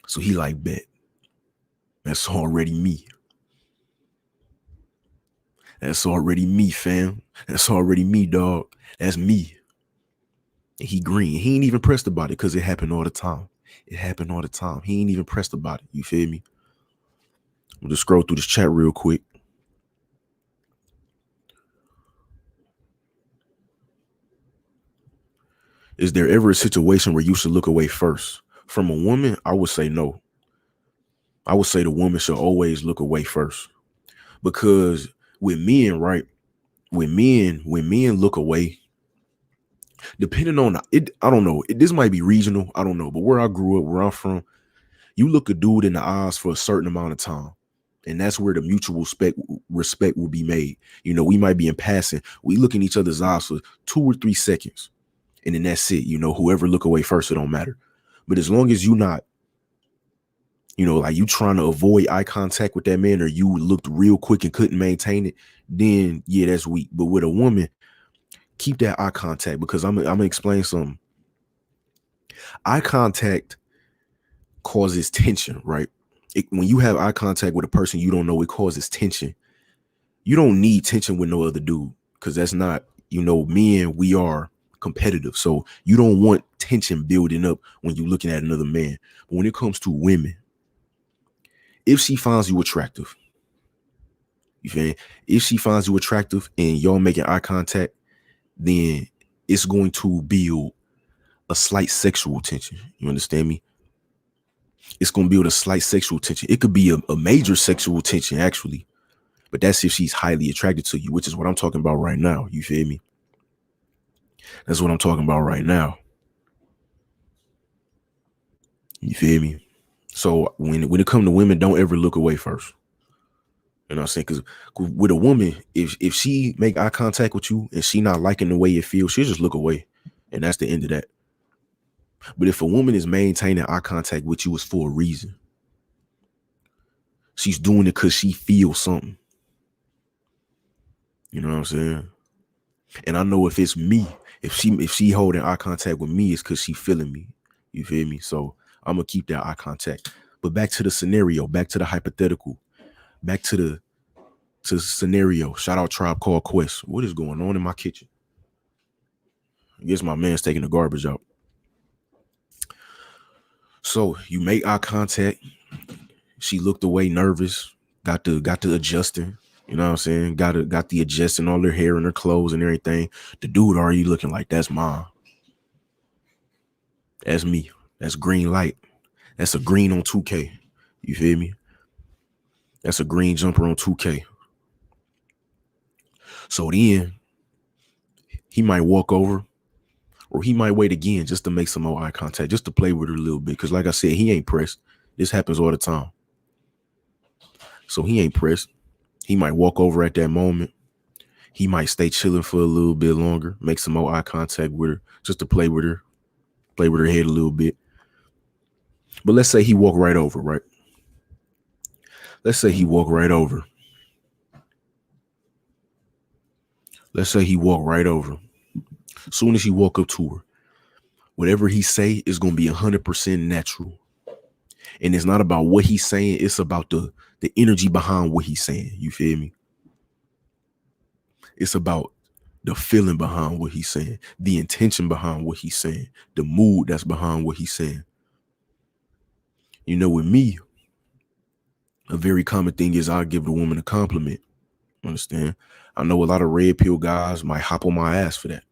So he like, bet. That's already me. That's already me, fam. That's already me, dog. That's me. And he green. He ain't even pressed about it because it happened all the time. It happened all the time. He ain't even pressed about it. You feel me? We'll just scroll through this chat real quick. Is there ever a situation where you should look away first? From a woman, I would say no. I would say the woman should always look away first. Because with men, right? When men look away, depending on it, I don't know. This might be regional. I don't know. But where I grew up, where I'm from, you look a dude in the eyes for a certain amount of time. And that's where the mutual respect will be made. We might be in passing. We look in each other's eyes for 2 or 3 seconds. And then that's it. Whoever look away first, it don't matter. But as long as you not, like you trying to avoid eye contact with that man, or you looked real quick and couldn't maintain it, then yeah, that's weak. But with a woman, keep that eye contact, because I'm gonna explain something. Eye contact causes tension, right? When you have eye contact with a person you don't know, it causes tension. You don't need tension with no other dude, because that's not, men, we are competitive. So you don't want tension building up when you're looking at another man. But when it comes to women, if she finds you attractive, you feel me? If she finds you attractive and y'all making eye contact, then it's going to build a slight sexual tension. You understand me? It's going to build a slight sexual tension. It could be a major sexual tension, actually. But that's if she's highly attracted to you, which is what I'm talking about right now. You feel me? That's what I'm talking about right now. You feel me? So when it comes to women, don't ever look away first. You know what I'm saying? Because with a woman, if she make eye contact with you and she not liking the way it feels, she'll just look away. And that's the end of that. But if a woman is maintaining eye contact with you, it's for a reason. She's doing it because she feels something. You know what I'm saying? And I know if it's me, if she holding eye contact with me, it's because she feeling me. You feel me? So I'm gonna keep that eye contact. But back to the scenario, back to the hypothetical, back to the scenario. Shout out Tribe Called Quest. What is going on in my kitchen? I guess my man's taking the garbage out. So you make eye contact. She looked away, nervous. Got the adjusting. You know what I'm saying? Got the adjusting all her hair and her clothes and everything. The dude already looking like, that's mine. That's me. That's green light. That's a green on 2K. You feel me? That's a green jumper on 2K. So then he might walk over, or he might wait again just to make some more eye contact, just to play with her a little bit. Because like I said, he ain't pressed. This happens all the time. So he ain't pressed. He might walk over at that moment. He might stay chilling for a little bit longer, make some more eye contact with her, just to play with her head a little bit. But let's say he walked right over, right? Let's say he walked right over. Let's say he walked right over. As soon as he walked up to her, Whatever he say is gonna be 100% natural. And it's not about what he's saying, it's about the energy behind what he's saying. You feel me? It's about the feeling behind what he's saying, the intention behind what he's saying, the mood that's behind what he's saying. You know, with me, a very common thing is I'll give the woman a compliment. Understand? I know a lot of red pill guys might hop on my ass for that.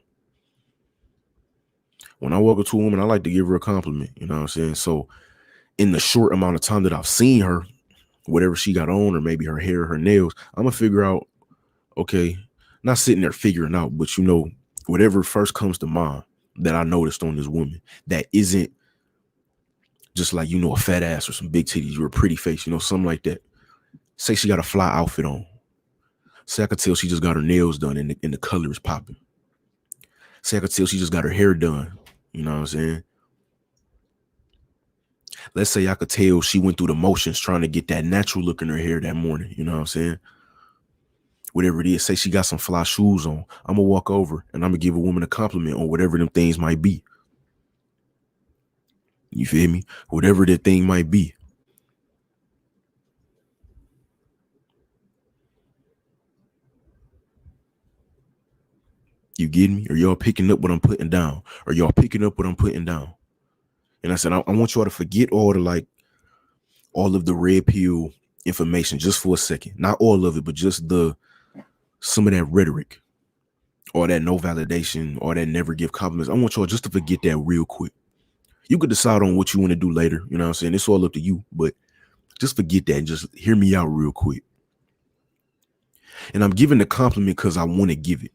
When I walk up to a woman, I like to give her a compliment. You know what I'm saying? So in the short amount of time that I've seen her, whatever she got on, or maybe her hair, her nails, I'm gonna figure out, okay, not sitting there figuring out, but you know, whatever first comes to mind that I noticed on this woman that isn't just like, you know, a fat ass or some big titties or a pretty face, you know, something like that. Say she got a fly outfit on. Say I could tell she just got her nails done and the color is popping. Say I could tell she just got her hair done. You know what I'm saying? Let's say I could tell she went through the motions trying to get that natural look in her hair that morning. You know what I'm saying? Whatever it is, say she got some fly shoes on. I'm gonna walk over and I'm gonna give a woman a compliment on whatever them things might be. You feel me? Whatever that thing might be. You get me? Or y'all picking up what I'm putting down? Or y'all picking up what I'm putting down? And I said, I want y'all to forget all of the red pill information just for a second. Not all of it, but just some of that rhetoric, or that no validation, or that never give compliments. I want y'all just to forget that real quick. You could decide on what you want to do later. You know what I'm saying? It's all up to you, but just forget that and just hear me out real quick. And I'm giving the compliment because I want to give it.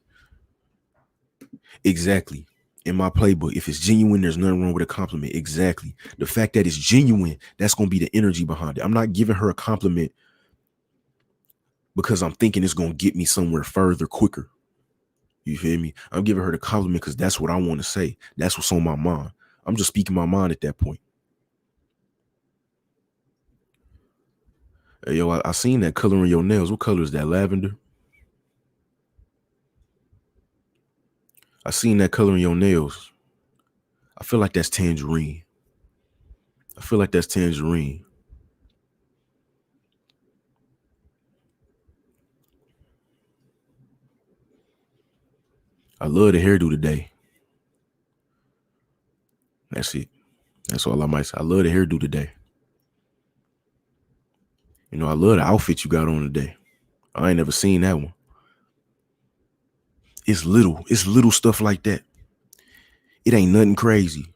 Exactly. In my playbook, if it's genuine, there's nothing wrong with a compliment. Exactly. The fact that it's genuine, that's going to be the energy behind it. I'm not giving her a compliment because I'm thinking it's going to get me somewhere further quicker. You feel me? I'm giving her the compliment because that's what I want to say. That's what's on my mind. I'm just speaking my mind at that point. Hey, yo, I seen that color in your nails. What color is that? Lavender? I seen that color in your nails. I feel like that's tangerine. I feel like that's tangerine. I love the hairdo today. That's it. That's all I might say. I love the hairdo today. You know, I love the outfit you got on today. I ain't never seen that one. It's little stuff like that. It ain't nothing crazy.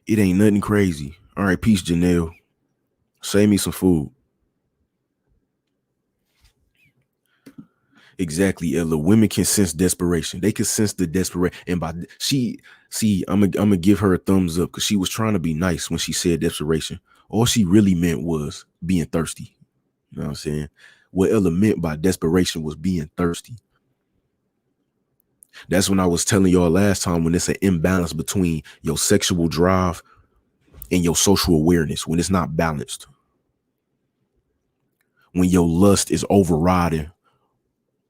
It ain't nothing crazy. All right, peace, Janelle. Save me some food. Exactly, Ella. Women can sense desperation. They can sense the desperation. And I'm gonna give her a thumbs up because she was trying to be nice when she said desperation. All she really meant was being thirsty. You know what I'm saying? What Ella meant by desperation was being thirsty. That's when I was telling y'all last time, when it's an imbalance between your sexual drive and your social awareness, when it's not balanced. When your lust is overriding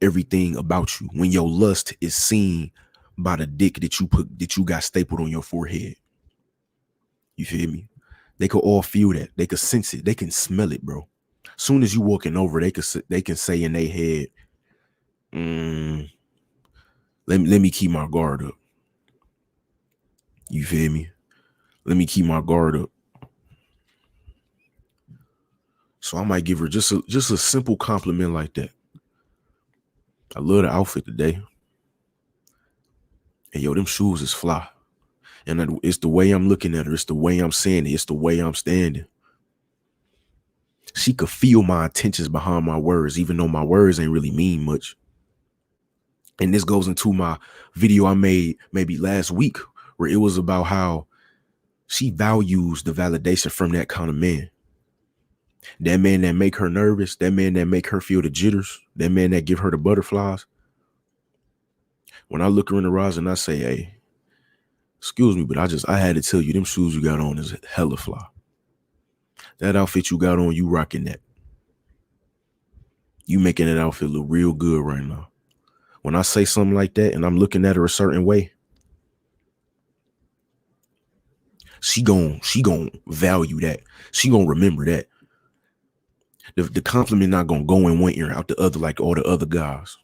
everything about you, when your lust is seen by the dick that you got stapled on your forehead. You feel me? They could all feel that. They could sense it. They can smell it, bro. Soon as you walking over, they can say in their head, let me keep my guard up. You feel me? Let me keep my guard up. So I might give her just a simple compliment like that. I love the outfit today. And yo, them shoes is fly. And it's the way I'm looking at her. It's the way I'm saying it. It's the way I'm standing. She could feel my intentions behind my words, even though my words ain't really mean much. And this goes into my video I made maybe last week, where it was about how she values the validation from that kind of man. That man that make her nervous, that man that make her feel the jitters, that man that give her the butterflies. When I look her in the eyes and I say, hey, excuse me, but I had to tell you, them shoes you got on is hella fly. That outfit you got on, you rocking that. You making that outfit look real good right now. When I say something like that and I'm looking at her a certain way, She gon' value that. She gonna remember that. The compliment not gonna go in one ear out the other like all the other guys.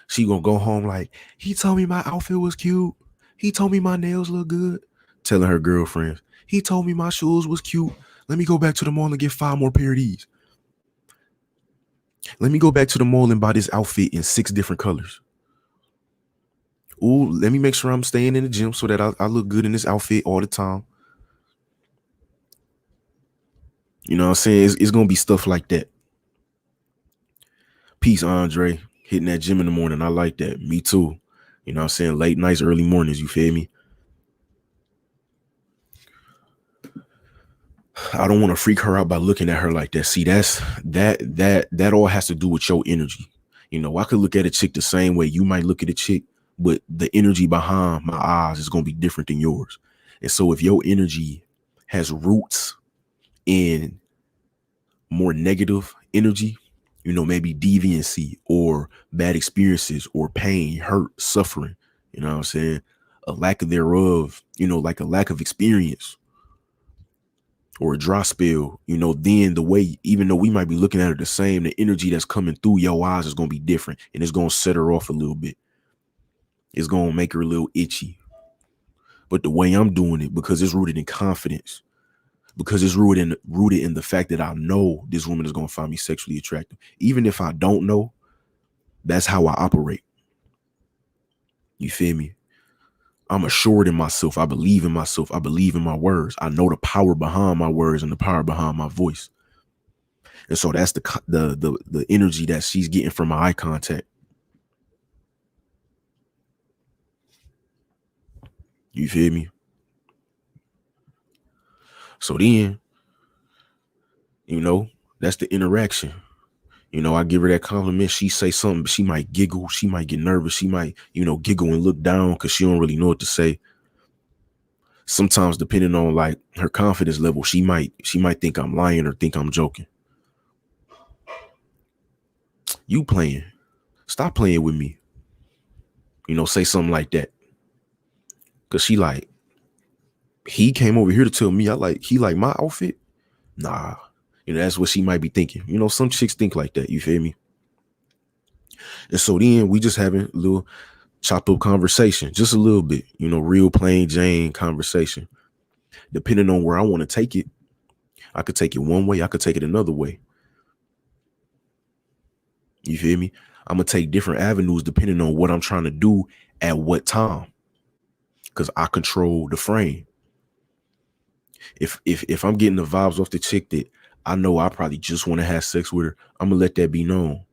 She gonna go home like, he told me my outfit was cute. He told me my nails look good. Telling her girlfriends, he told me my shoes was cute. Let me go back to the mall and get 5 more pair of these. Let me go back to the mall and buy this outfit in 6 different colors. Ooh, let me make sure I'm staying in the gym so that I look good in this outfit all the time. You know what I'm saying? It's gonna be stuff like that. Peace, Andre. Hitting that gym in the morning. I like that. Me too. You know what I'm saying? Late nights, early mornings. You feel me? I don't want to freak her out by looking at her like that. See, that all has to do with your energy. You know, I could look at a chick the same way you might look at a chick, but the energy behind my eyes is going to be different than yours. And so if your energy has roots in more negative energy, you know, maybe deviancy or bad experiences or pain, hurt, suffering, you know what I'm saying? A lack of thereof, you know, like a lack of experience or a dry spell, you know, then the way, even though we might be looking at her the same, the energy that's coming through your eyes is going to be different, and it's going to set her off a little bit. It's going to make her a little itchy. But the way I'm doing it, because it's rooted in confidence, because it's rooted in the fact that I know this woman is going to find me sexually attractive. Even if I don't know, that's how I operate. You feel me? I'm assured in myself. I believe in myself. I believe in my words. I know the power behind my words and the power behind my voice. And so that's the energy that she's getting from my eye contact. You feel me? So then, you know, that's the interaction. You know, I give her that compliment. She say something. She might giggle. She might get nervous. She might, you know, giggle and look down because she don't really know what to say. Sometimes, depending on like her confidence level, she might think I'm lying or think I'm joking. You playing? Stop playing with me. You know, say something like that. Cause she like, he came over here to tell me he like my outfit. Nah, you know, that's what she might be thinking. You know, some chicks think like that. You feel me? And so then we just having a little chop up conversation, just a little bit, you know, real plain Jane conversation. Depending on where I want to take it, I could take it one way, I could take it another way. You feel me? I'm gonna take different avenues depending on what I'm trying to do at what time, because I control the frame. If I'm getting the vibes off the chick that I know I probably just want to have sex with her, I'm gonna let that be known.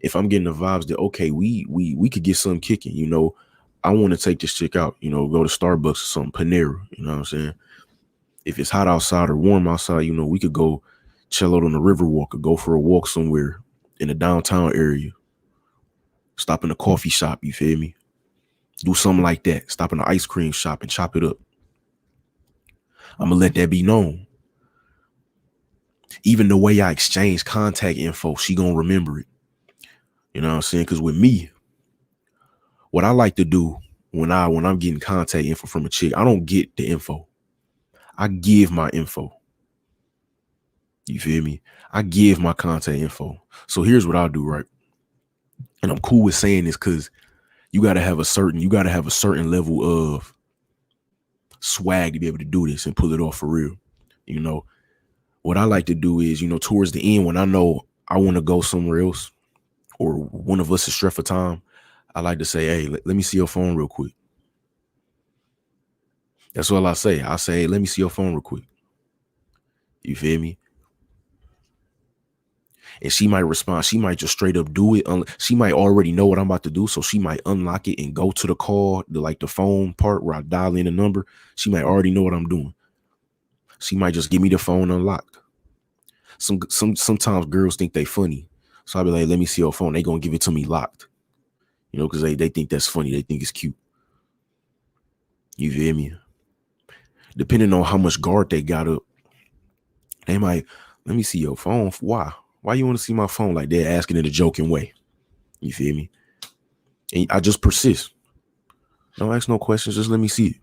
If I'm getting the vibes that, okay, we could get something kicking, you know, I want to take this chick out, you know, go to Starbucks or something, Panera, you know what I'm saying? If it's hot outside or warm outside, you know, we could go chill out on the Riverwalk or go for a walk somewhere in the downtown area. Stop in a coffee shop, you feel me? Do something like that. Stop in the ice cream shop and chop it up. I'm gonna let that be known. Even the way I exchange contact info, she gonna remember it. You know what I'm saying? Because with me, what I like to do when I'm getting contact info from a chick, I don't get the info. I give my info. You feel me? I give my contact info. So here's what I'll do, right? And I'm cool with saying this because you gotta have a certain level of swag to be able to do this and pull it off for real. You know, what I like to do is, you know, towards the end, when I know I want to go somewhere else or one of us is stressed for time, I like to say, hey, let me see your phone real quick. That's all I say. I say, hey, let me see your phone real quick. You feel me? And she might respond. She might just straight up do it. She might already know what I'm about to do. So she might unlock it and go to the call, the phone part where I dial in a number. She might already know what I'm doing. She might just give me the phone unlocked. Sometimes girls think they funny. So I'll be like, let me see your phone. They gonna give it to me locked. You know, because they think that's funny. They think it's cute. You feel me? Depending on how much guard they got up, they might, let me see your phone. Why? Why you want to see my phone? Like they're asking in a joking way. You feel me? And I just persist. Don't ask no questions. Just let me see it.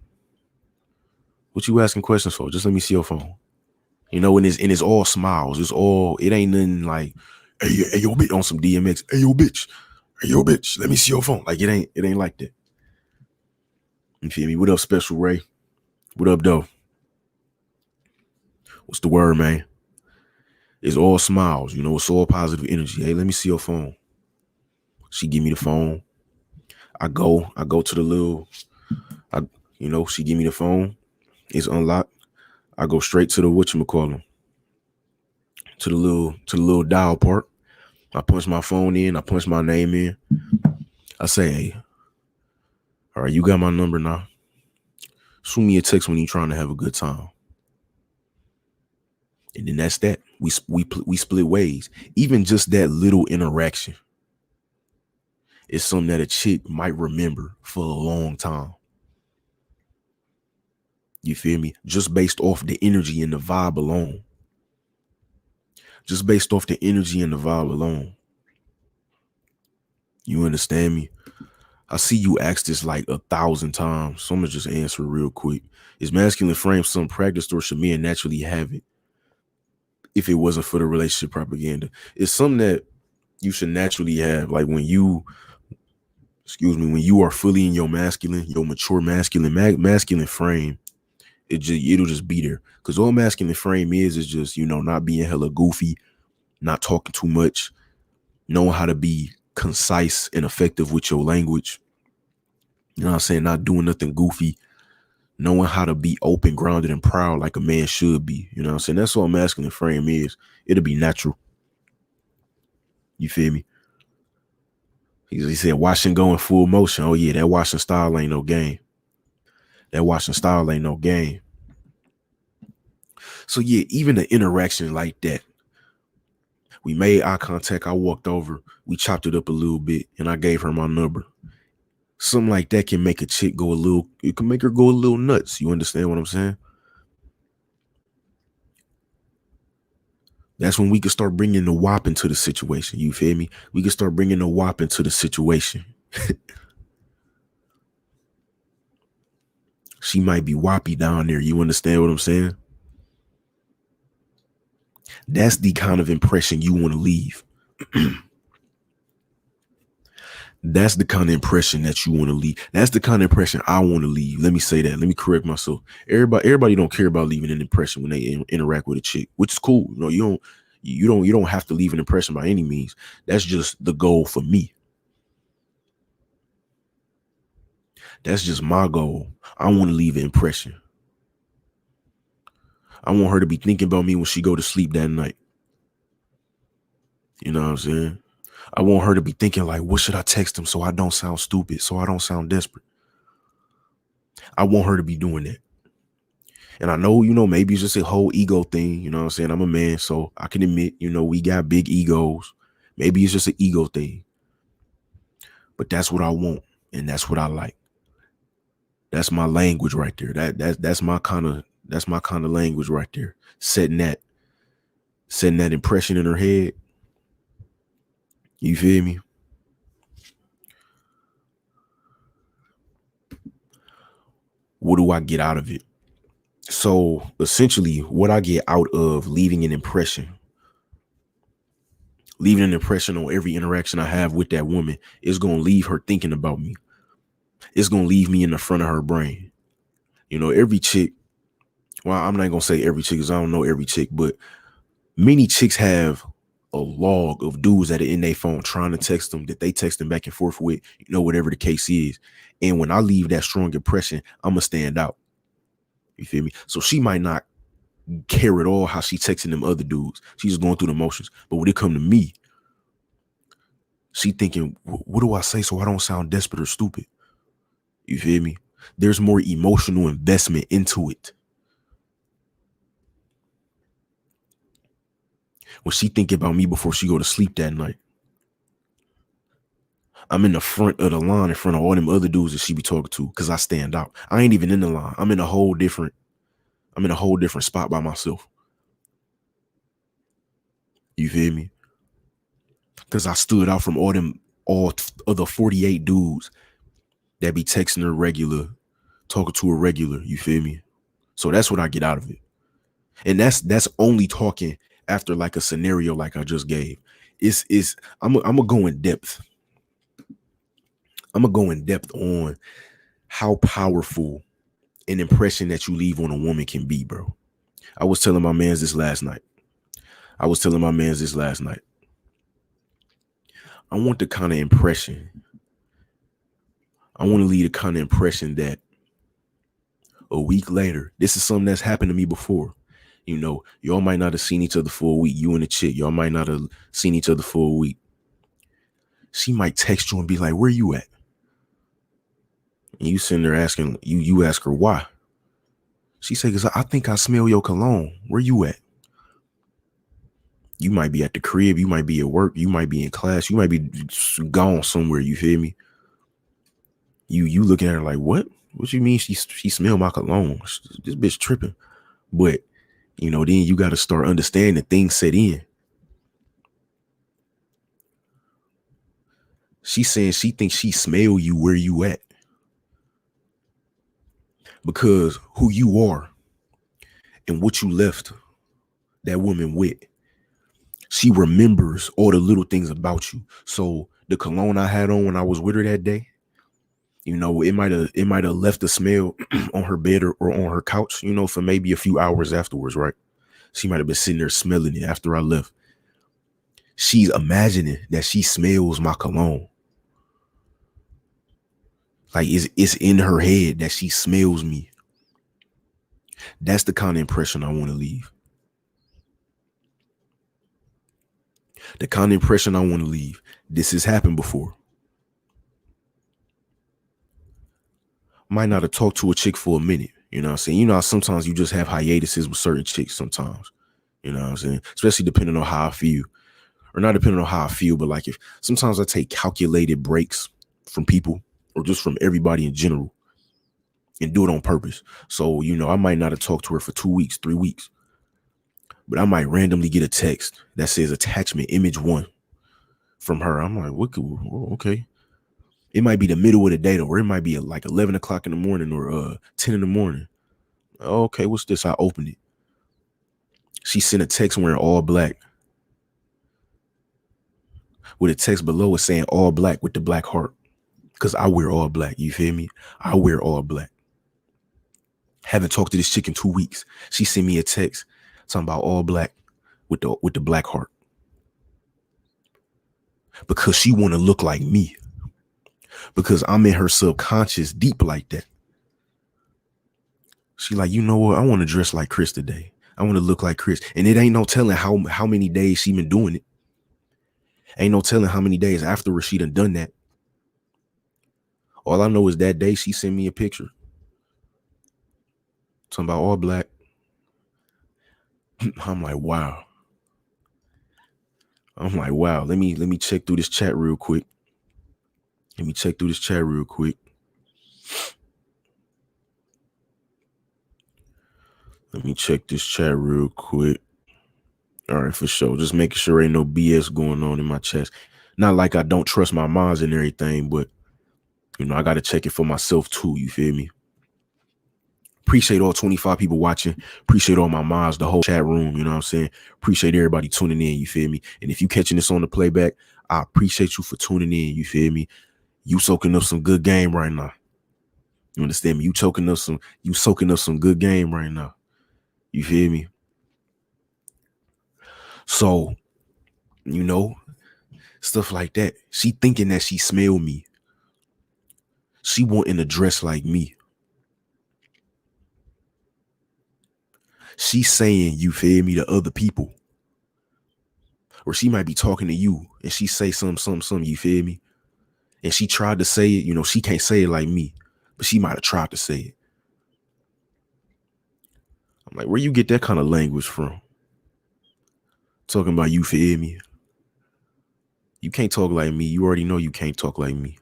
What you asking questions for? Just let me see your phone. You know, and it's all smiles. It ain't nothing like, hey yo bitch on some DMX. Hey yo bitch, let me see your phone. Like it ain't like that. You feel me? What up, Special Ray? What up, though? What's the word, man? It's all smiles, you know, it's all positive energy. Hey, let me see your phone. She give me the phone. I go to the little, she give me the phone. It's unlocked. I go straight to the whatchamacallit, to the little dial part. I punch my phone in. I punch my name in. I say, hey, all right, you got my number now. Shoot me a text when you trying to have a good time. And then that's that. We split ways. Even just that little interaction is something that a chick might remember for a long time. You feel me? Just based off the energy and the vibe alone. Just based off the energy and the vibe alone. You understand me? I see you ask this like 1,000 times. So I'm gonna just answer it real quick. Is masculine frame something practiced, or should men naturally have it if it wasn't for the relationship propaganda? It's something that you should naturally have. Like when you are fully in your masculine, your mature masculine, masculine frame, it'll just be there. Because all masculine frame is just, not being hella goofy, not talking too much, knowing how to be concise and effective with your language. You know what I'm saying? Not doing nothing goofy, knowing how to be open, grounded, and proud like a man should be. You know what I'm saying? That's all masculine frame is. It'll be natural. You feel me? He said, watch and go in full motion. Oh, yeah, that watching style ain't no game. That watching style ain't no game. So, yeah, even an interaction like that. We made eye contact. I walked over. We chopped it up a little bit, and I gave her my number. Something like that can make a chick go it can make her go a little nuts. You understand what I'm saying? That's when we can start bringing the WAP into the situation. You feel me? We can start bringing the WAP into the situation. She might be WAPy down there. You understand what I'm saying? That's the kind of impression you want to leave. That's the kind of impression that you want to leave. That's the kind of impression I want to leave. Let me say that. Let me correct myself. Everybody don't care about leaving an impression when they interact with a chick, which is cool. You don't have to leave an impression by any means. That's just the goal for me. That's just my goal. I want to leave an impression. I want her to be thinking about me when she go to sleep that night. You know what I'm saying? I want her to be thinking like, what should I text him so I don't sound stupid, so I don't sound desperate? I want her to be doing that. And I know, maybe it's just a whole ego thing. You know what I'm saying? I'm a man, so I can admit, we got big egos. Maybe it's just an ego thing. But that's what I want, and that's what I like. That's my language right there. That's my kind of language right there. Setting that impression in her head. You feel me? What do I get out of it? So essentially, what I get out of leaving an impression on every interaction I have with that woman is going to leave her thinking about me. It's going to leave me in the front of her brain. Every chick, well, I'm not going to say every chick because I don't know every chick, but many chicks have a log of dudes that are in their phone trying to text them that they text them back and forth with, whatever the case is. And when I leave that strong impression, I'm going to stand out. You feel me? So she might not care at all how she texting them other dudes. She's just going through the motions. But when it come to me, she thinking, what do I say so I don't sound desperate or stupid? You feel me? There's more emotional investment into it. When she thinking about me before she go to sleep that night, I'm in the front of the line in front of all them other dudes that she be talking to because I stand out. I ain't even in the line. I'm in a whole different spot by myself. You feel me? Because I stood out from all other 48 dudes that be texting her regular, talking to her regular. You feel me? So that's what I get out of it. And that's only talking after like a scenario like I just gave. I'm gonna go in depth. I'm gonna go in depth on how powerful an impression that you leave on a woman can be, bro. I was telling my mans this last night. I want the kind of impression. I want to leave the kind of impression that a week later, this is something that's happened to me before. You know, y'all might not have seen each other for a week. You and the chick, y'all might not have seen each other for a week. She might text you and be like, "Where you at?" And you sitting there asking, you ask her why. She say, "Cause I think I smell your cologne. Where you at?" You might be at the crib, you might be at work, you might be in class, you might be gone somewhere. You feel me? You looking at her like, what? What you mean she smell my cologne? This bitch tripping. But you know, then you got to start understanding things set in. She saying she thinks she smell you where you at because who you are and what you left that woman with. She remembers all the little things about you. So the cologne I had on when I was with her that day, you know, it might have left a smell on her bed or on her couch, you know, for maybe a few hours afterwards, right? She might have been sitting there smelling it after I left. She's imagining that she smells my cologne. Like it's in her head that she smells me. That's the kind of impression I want to leave. The kind of impression I want to leave. This has happened before. Might not have talked to a chick for a minute. You know what I'm saying? You know, sometimes you just have hiatuses with certain chicks sometimes. You know what I'm saying? Especially depending on how I feel. Or not depending on how I feel, but like if sometimes I take calculated breaks from people or just from everybody in general and do it on purpose. So, you know, I might not have talked to her for 2 weeks, 3 weeks, but I might randomly get a text that says attachment image 1 from her. I'm like, what? Okay. It might be the middle of the day though, or it might be like 11 o'clock in the morning or 10 in the morning. Okay, what's this? I opened it. She sent a text wearing all black with a text below it saying all black with the black heart. Because I wear all black. You feel me? I wear all black. Haven't talked to this chick in 2 weeks. She sent me a text talking about all black with the black heart. Because she want to look like me. Because I'm in her subconscious deep like that. She like, you know what? I want to dress like Chris today. I want to look like Chris. And it ain't no telling how many days she been doing it. Ain't no telling how many days afterwards she done that. All I know is that day she sent me a picture. Talking about all black. I'm like, wow. Let me check through this chat real quick. Let me check this chat real quick. All right, for sure. Just making sure ain't no BS going on in my chat. Not like I don't trust my moms and everything, but you know, I got to check it for myself too. You feel me? Appreciate all 25 people watching. Appreciate all my moms, the whole chat room. You know what I'm saying? Appreciate everybody tuning in. You feel me? And if you catching this on the playback, I appreciate you for tuning in. You feel me? You soaking up some good game right now. You understand me? You soaking up some good game right now. You feel me? So, you know, stuff like that. She thinking that she smell me. She wanting to dress like me. She's saying, you feel me, to other people. Or she might be talking to you and she say something, you feel me? And she tried to say it, you know, she can't say it like me, but she might have tried to say it. I'm like, where you get that kind of language from? Talking about you feel me? You can't talk like me. You already know you can't talk like me.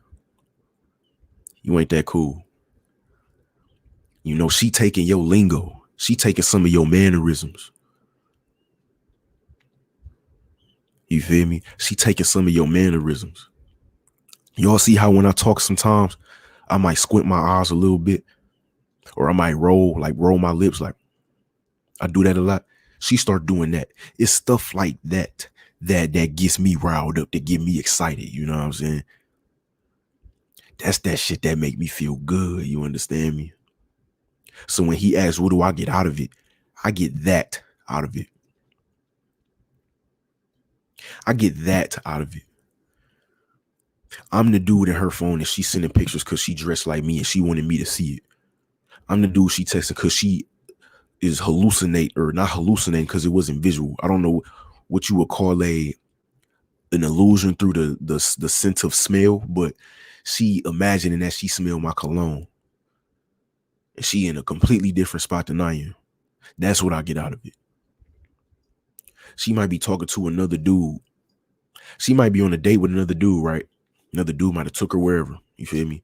You ain't that cool. You know, she taking your lingo. She taking some of your mannerisms. You feel me? She taking some of your mannerisms. Y'all see how when I talk sometimes, I might squint my eyes a little bit. Or I might roll my lips, like I do that a lot. She start doing that. It's stuff like that gets me riled up, that get me excited. You know what I'm saying? That's that shit that make me feel good. You understand me? So when he asks, what do I get out of it? I get that out of it. I get that out of it. I'm the dude in her phone and she's sending pictures because she dressed like me and she wanted me to see it. I'm the dude she texted because she is hallucinate, or not hallucinating because it wasn't visual. I don't know what you would call an illusion through the sense of smell, but she imagining that she smelled my cologne. And she in a completely different spot than I am. That's what I get out of it. She might be talking to another dude. She might be on a date with another dude, right? Another dude might have took her wherever. You feel me?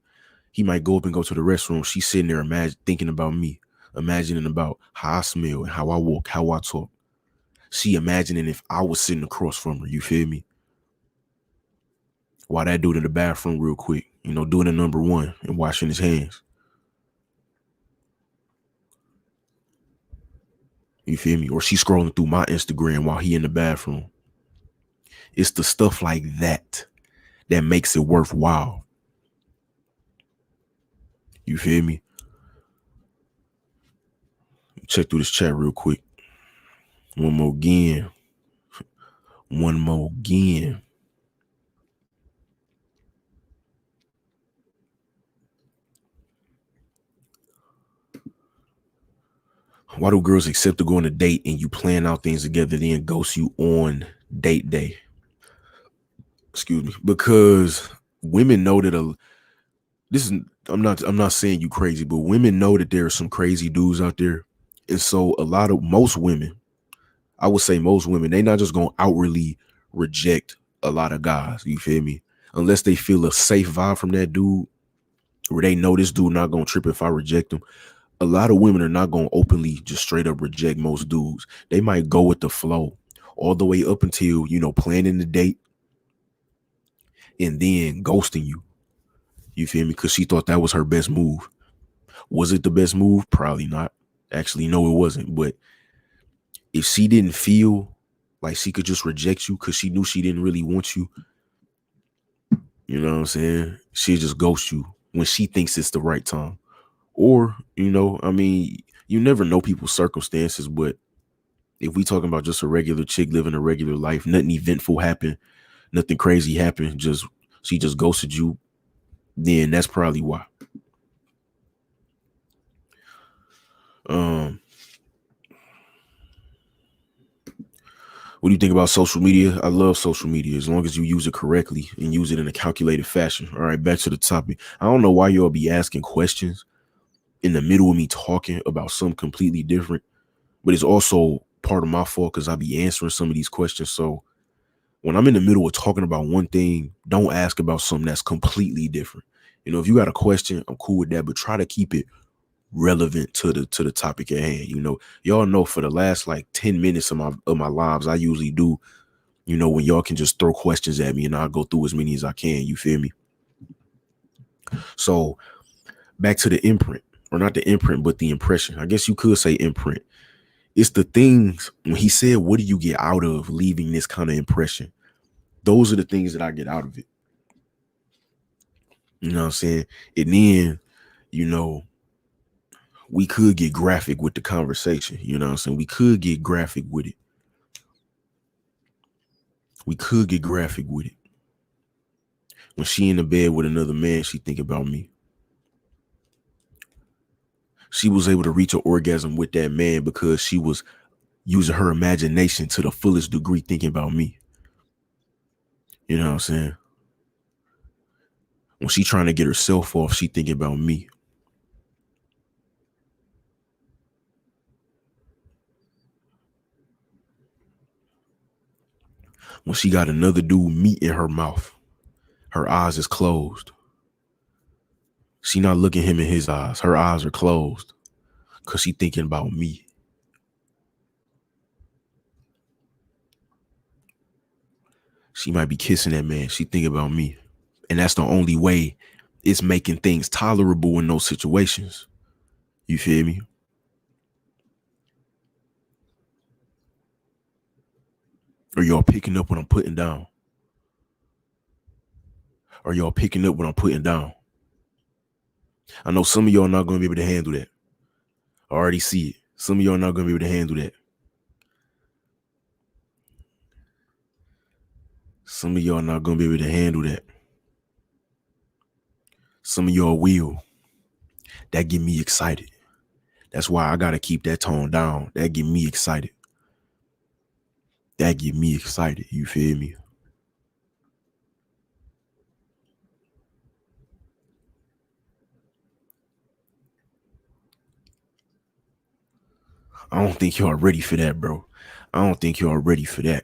He might go up and go to the restroom. She's sitting there thinking about me, imagining about how I smell and how I walk, how I talk. She imagining if I was sitting across from her. You feel me? While that dude in the bathroom real quick, doing a number one and washing his hands. You feel me? Or she scrolling through my Instagram while he in the bathroom. It's the stuff like that makes it worthwhile. You feel me? Check through this chat real quick. One more again. Why do girls accept to go on a date and you plan out things together, then ghost you on date day? Excuse me. Because women know that I'm not saying you crazy, but women know that there are some crazy dudes out there. And so most women, I would say most women, they not just gonna outwardly reject a lot of guys. You feel me? Unless they feel a safe vibe from that dude, where they know this dude not gonna trip if I reject him. A lot of women are not gonna openly just straight up reject most dudes. They might go with the flow all the way up until, planning the date and then ghosting you. You feel me? Because she thought that was her best move. Was it the best move? Probably not. Actually, no, it wasn't. But if she didn't feel like she could just reject you because she knew she didn't really want you, you know what I'm saying? She'll just ghost you when she thinks it's the right time. Or, you never know people's circumstances, but if we talking about just a regular chick living a regular life, nothing eventful happened, nothing crazy happened, she just ghosted you, then that's probably why. What do you think about social media? I love social media as long as you use it correctly and use it in a calculated fashion. All right, back to the topic. I don't know why y'all be asking questions in the middle of me talking about something completely different, but it's also part of my fault because I be answering some of these questions. So when I'm in the middle of talking about one thing, don't ask about something that's completely different. If you got a question, I'm cool with that, but try to keep it relevant to the topic at hand. Y'all know for the last like 10 minutes of my lives, I usually do, when y'all can just throw questions at me and I'll go through as many as I can. You feel me? So back to the imprint, or not the imprint, but the impression. I guess you could say imprint. It's the things when he said, what do you get out of leaving this kind of impression? Those are the things that I get out of it. You know what I'm saying? And then, we could get graphic with the conversation. You know what I'm saying? We could get graphic with it. When she in the bed with another man, she think about me. She was able to reach an orgasm with that man because she was using her imagination to the fullest degree thinking about me. You know what I'm saying? When she trying to get herself off, she thinking about me. When she got another dude meat in her mouth, her eyes is closed. She not looking him in his eyes. Her eyes are closed because she thinking about me. She might be kissing that man. She thinking about me. And that's the only way it's making things tolerable in those situations. You feel me? Are y'all picking up what I'm putting down? Are y'all picking up what I'm putting down? I know some of y'all not going to be able to handle that. I already see it. Some of y'all not going to be able to handle that. Some of y'all not going to be able to handle that. Some of y'all will. That get me excited. That's why I got to keep that tone down. That get me excited. That get me excited. You feel me? I don't think y'all ready for that, bro. I don't think y'all ready for that.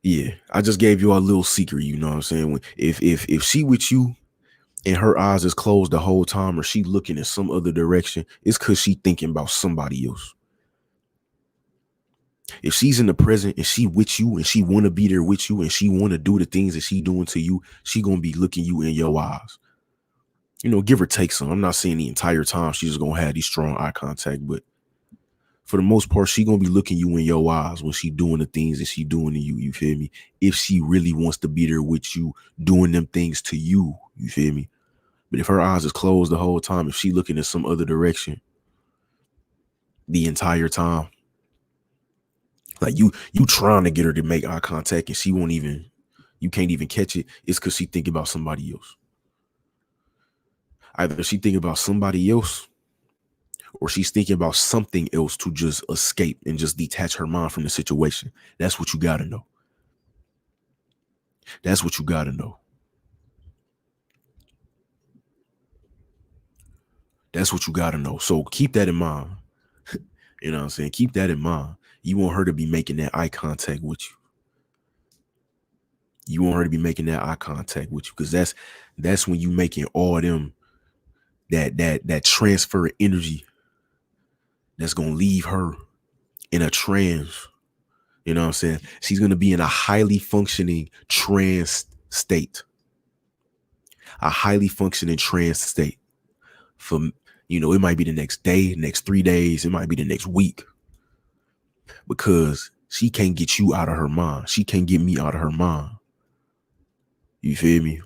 Yeah, I just gave you a little secret, you know what I'm saying? If she with you and her eyes is closed the whole time, or she looking in some other direction, it's because she thinking about somebody else. If she's in the present and she with you and she want to be there with you and she want to do the things that she doing to you, she gonna be looking you in your eyes. You know, give or take some. I'm not saying the entire time she's just gonna have these strong eye contact, but for the most part, she gonna be looking you in your eyes when she doing the things that she doing to you. You feel me? If she really wants to be there with you, doing them things to you. You feel me? But if her eyes is closed the whole time, if she looking in some other direction the entire time, like you trying to get her to make eye contact and she won't even, you can't even catch it, it's because she thinking about somebody else. Either she thinking about somebody else or she's thinking about something else to just escape and just detach her mind from the situation. That's what you got to know. That's what you got to know. That's what you got to know. So keep that in mind. You know what I'm saying? Keep that in mind. You want her to be making that eye contact with you. You want her to be making that eye contact with you, because that's when you making all them that transfer of energy that's gonna leave her in a trance. You know what I'm saying? She's gonna be in a highly functioning trance state. A highly functioning trance state. For, you know, it might be the next day, next 3 days, it might be the next week. Because she can't get you out of her mind. She can't get me out of her mind. You feel me?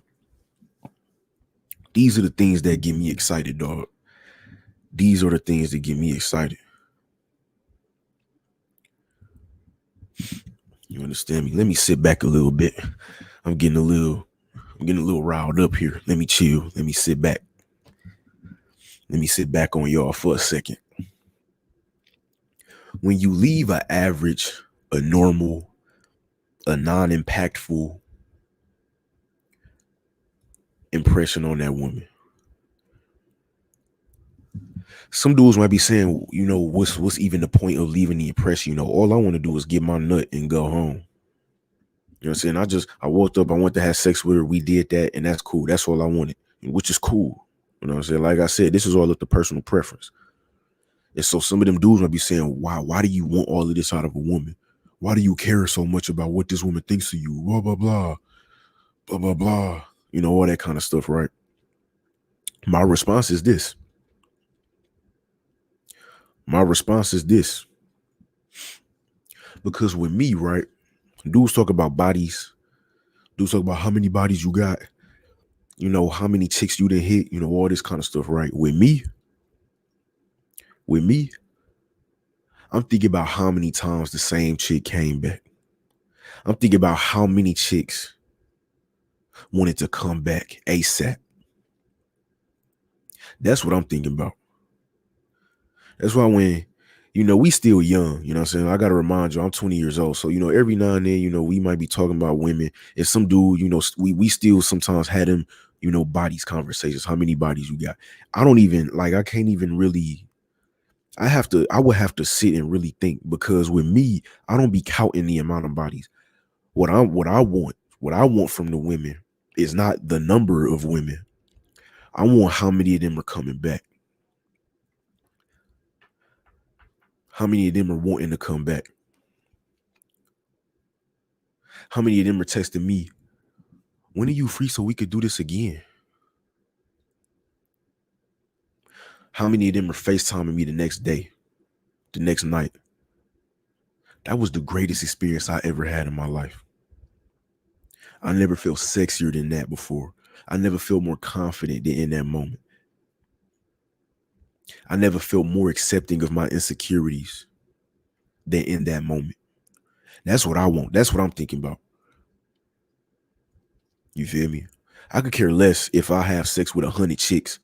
These are the things that get me excited, dog. These are the things that get me excited. You understand me? Let me sit back a little bit. I'm getting a little riled up here. Let me chill. Let me sit back. Let me sit back on y'all for a second. When you leave a average, a normal, a non-impactful impression on that woman, some dudes might be saying, you know, what's even the point of leaving the impression? You know, all I want to do is get my nut and go home. You know what I'm saying? I woke up, I wanted to have sex with her. We did that, and that's cool. That's all I wanted, which is cool. You know what I'm saying? Like I said, this is all up to personal preference. And so some of them dudes might be saying, why do you want all of this out of a woman? Why do you care so much about what this woman thinks of you? Blah, blah, blah, blah, blah, blah. You know, all that kind of stuff, right? My response is this. My response is this. Because with me, right, dudes talk about bodies. Dudes talk about how many bodies you got. You know, how many chicks you done hit. You know, all this kind of stuff, right? With me, I'm thinking about how many times the same chick came back. I'm thinking about how many chicks wanted to come back ASAP. That's what I'm thinking about. That's why when, you know, we still young, you know what I'm saying? I got to remind you, I'm 20 years old. So, you know, every now and then, you know, we might be talking about women. And some dude, you know, we still sometimes had them, you know, bodies conversations. How many bodies you got? I don't even, like, I can't even really, I would have to sit and really think, because with me, I don't be counting the amount of bodies. What I want from the women is not the number of women. I want how many of them are coming back. How many of them are wanting to come back? How many of them are texting me, when are you free so we could do this again? How many of them are FaceTiming me the next day, the next night? That was the greatest experience I ever had in my life. I never felt sexier than that before. I never felt more confident than in that moment. I never felt more accepting of my insecurities than in that moment. That's what I want. That's what I'm thinking about. You feel me? I could care less if I have sex with 100 chicks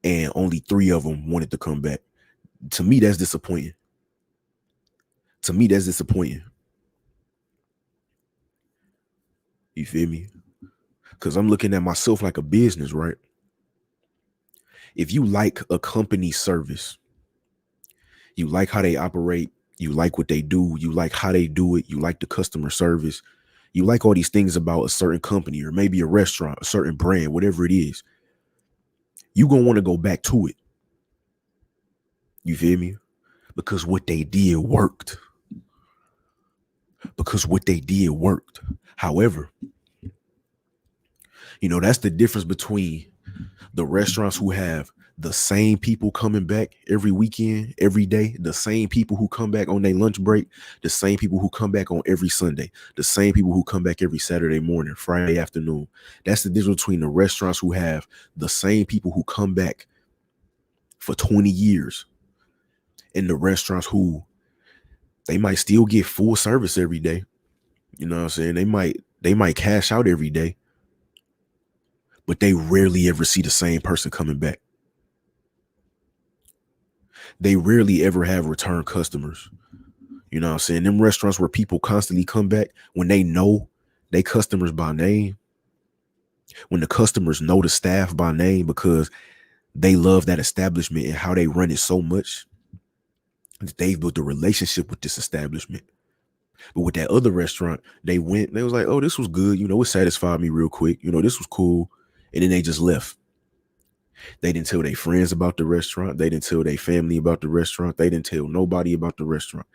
and only 3 of them wanted to come back. To me, that's disappointing. To me, that's disappointing. You feel me? Because I'm looking at myself like a business, right? If you like a company service, you like how they operate, you like what they do, you like how they do it, you like the customer service, you like all these things about a certain company or maybe a restaurant, a certain brand, whatever it is, you gonna want to go back to it. You feel me? Because what they did worked. Because what they did worked. However, that's the difference between the restaurants who have the same people coming back every weekend, every day, the same people who come back on their lunch break, the same people who come back on every Sunday, the same people who come back every Saturday morning, Friday afternoon. That's the difference between the restaurants who have the same people who come back for 20 years and the restaurants who they might still get full service every day. You know what I'm saying? They might cash out every day, but they rarely ever see the same person coming back. They rarely ever have return customers. You know what I'm saying? Them restaurants where people constantly come back when they know they customers by name, when the customers know the staff by name because they love that establishment and how they run it so much that they've built a relationship with this establishment. But with that other restaurant, they was like, oh, this was good. It satisfied me real quick. This was cool. And then they just left. They didn't tell their friends about the restaurant. They didn't tell their family about the restaurant. They didn't tell nobody about the restaurant.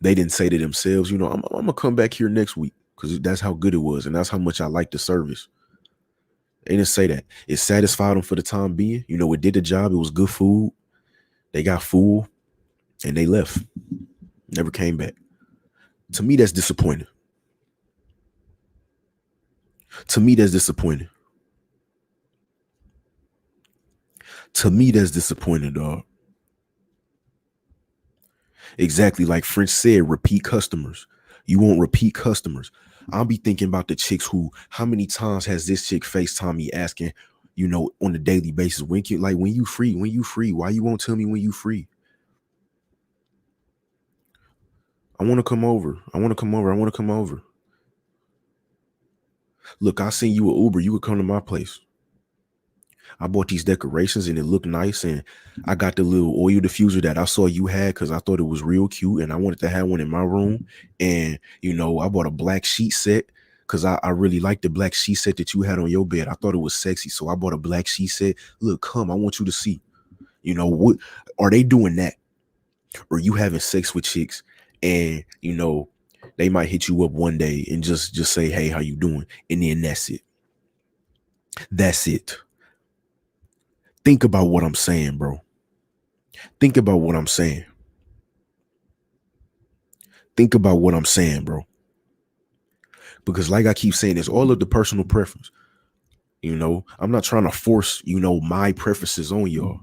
They didn't say to themselves, I'm going to come back here next week because that's how good it was. And that's how much I like the service. They didn't say that. It satisfied them for the time being. It did the job. It was good food. They got full and they left. Never came back. To me, that's disappointing. To me, that's disappointing. To me, that's disappointing, dog. Exactly like French said, repeat customers. You want repeat customers. I'll be thinking about the chicks who, how many times has this chick FaceTime me asking, on a daily basis, when you free, why you won't tell me when you free? I want to come over. I want to come over. I want to come over. Look, I seen you an Uber. You could come to my place. I bought these decorations and it looked nice. And I got the little oil diffuser that I saw you had because I thought it was real cute. And I wanted to have one in my room. And, I bought a black sheet set because I really liked the black sheet set that you had on your bed. I thought it was sexy. So I bought a black sheet set. Look, come, I want you to see. What are they doing that? Or you having sex with chicks and, they might hit you up one day and just say, hey, how you doing? And then that's it. That's it. Think about what I'm saying, bro. Think about what I'm saying. Think about what I'm saying, bro. Because like I keep saying, it's all of the personal preference. I'm not trying to force, my preferences on y'all.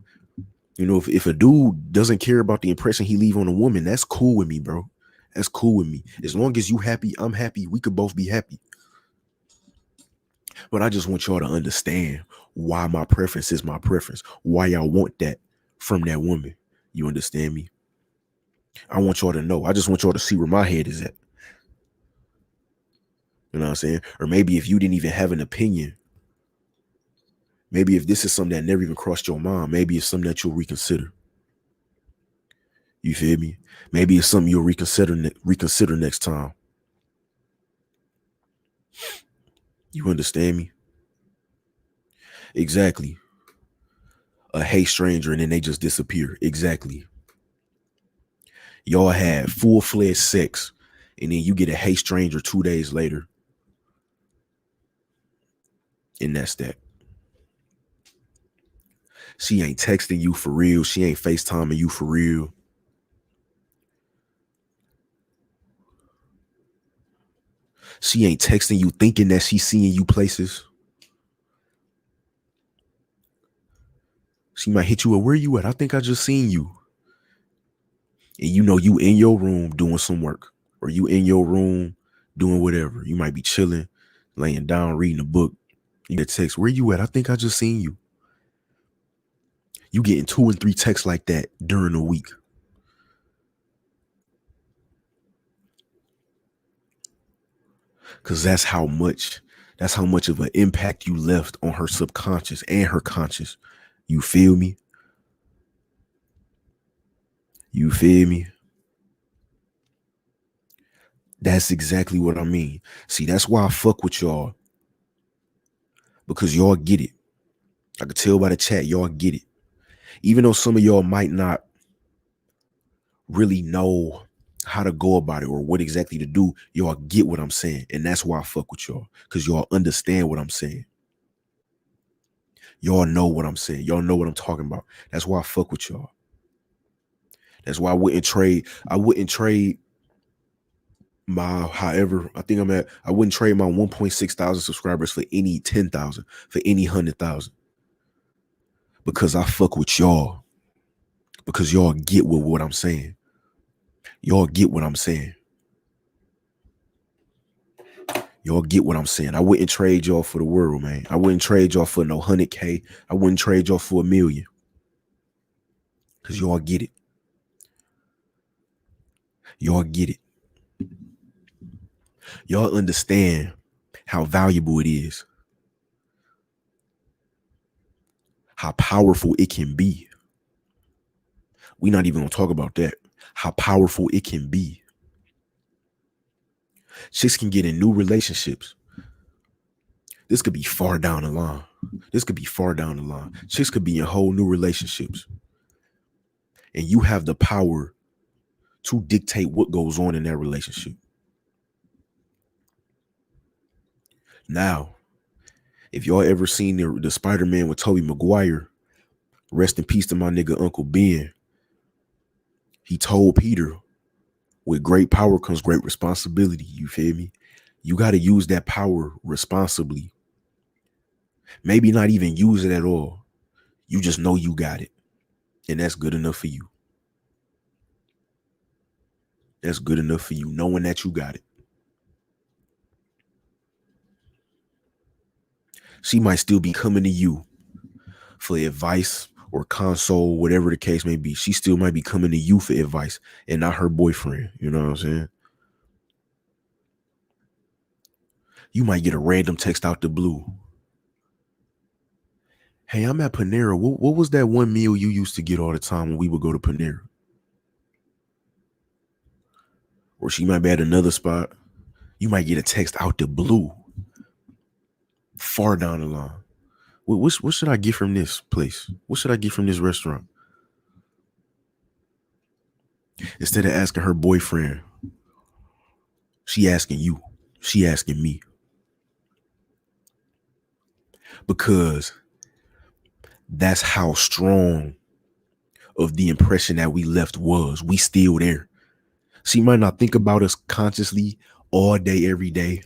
If a dude doesn't care about the impression he leave on a woman, that's cool with me, bro. That's cool with me. As long as you happy, I'm happy. We could both be happy. But I just want y'all to understand why my preference is my preference. Why y'all want that from that woman. You understand me? I want y'all to know. I just want y'all to see where my head is at. You know what I'm saying? Or maybe if you didn't even have an opinion, maybe if this is something that never even crossed your mind, maybe it's something that you'll reconsider. You feel me? Maybe it's something you'll reconsider next time. You understand me? Exactly. A hey stranger and then they just disappear. Exactly. Y'all had full-fledged sex and then you get a hey stranger 2 days later. And that's that. She ain't texting you for real. She ain't FaceTiming you for real. She ain't texting you thinking that she's seeing you places. She might hit you up, where you at? I think I just seen you. And you know you in your room doing some work, or you in your room doing whatever. You might be chilling, laying down, reading a book. You get a text, where you at? I think I just seen you. You getting 2 and 3 texts like that during the week. Cause that's how much of an impact you left on her subconscious and her conscious. You feel me? You feel me? That's exactly what I mean. See, that's why I fuck with y'all. Because y'all get it. I could tell by the chat, y'all get it. Even though some of y'all might not really know how to go about it or what exactly to do, y'all get what I'm saying. And that's why I fuck with y'all. Because y'all understand what I'm saying. Y'all know what I'm saying. Y'all know what I'm talking about. That's why I fuck with y'all. That's why I wouldn't trade my, however, I wouldn't trade my 1.6 thousand subscribers for any 10,000, for any 100,000. Because I fuck with y'all. Because y'all get what I'm saying. Y'all get what I'm saying. Y'all get what I'm saying. I wouldn't trade y'all for the world, man. I wouldn't trade y'all for no 100K. I wouldn't trade y'all for $1 million. Because y'all get it. Y'all get it. Y'all understand how valuable it is. How powerful it can be. We're not even going to talk about that. How powerful it can be. Chicks can get in new relationships. This could be far down the line. Chicks could be in whole new relationships. And you have the power to dictate what goes on in that relationship. Now, if y'all ever seen the Spider-Man with Tobey Maguire, rest in peace to my nigga Uncle Ben, he told Peter, with great power comes great responsibility. You feel me? You got to use that power responsibly. Maybe not even use it at all. You just know you got it. And that's good enough for you. That's good enough for you, knowing that you got it. She might still be coming to you for advice or console, whatever the case may be. She still might be coming to you for advice and not her boyfriend. You know what I'm saying? You might get a random text out the blue. Hey, I'm at Panera. What was that one meal you used to get all the time when we would go to Panera? Or she might be at another spot. You might get a text out the blue, far down the line. What should I get from this place? What should I get from this restaurant? Instead of asking her boyfriend, she asking you. She asking me. Because that's how strong of the impression that we left was. We still there. She might not think about us consciously all day, every day,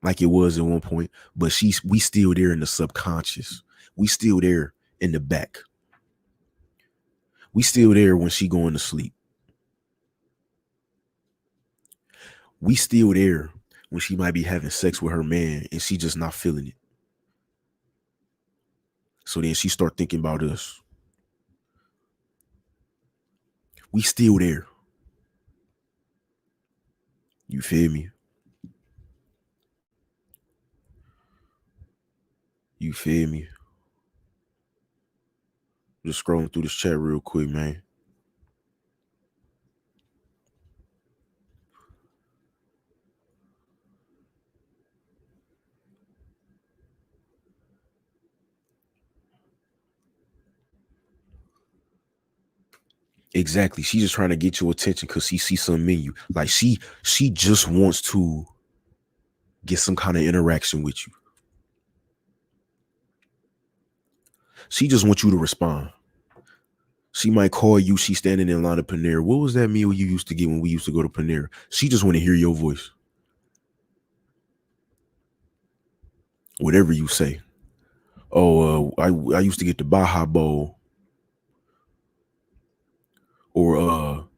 like it was at one point, but we still there in the subconscious. We still there in the back. We still there when she going to sleep. We still there when she might be having sex with her man and she just not feeling it. So then she start thinking about us. We still there. You feel me? You feel me? Just scrolling through this chat real quick, man. Exactly. She's just trying to get your attention because she sees something in you. Like she just wants to get some kind of interaction with you. She just wants you to respond. She might call you. She standing in line of Panera. What was that meal you used to get when we used to go to Panera? She just want to hear your voice. Whatever you say. Oh, I used to get the Baja Bowl, or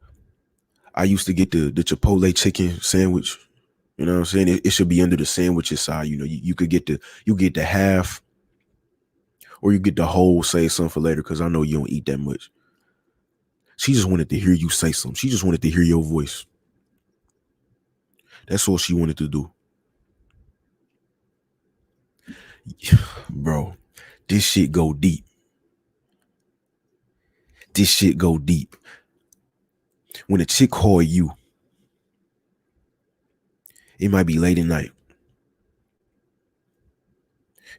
I used to get the Chipotle chicken sandwich. You know what I'm saying? It should be under the sandwiches side. You could get the half, or you get the whole. Save some for later, because I know you don't eat that much. She just wanted to hear you say something. She just wanted to hear your voice. That's all she wanted to do. Bro, this shit go deep. This shit go deep. When a chick call you, it might be late at night.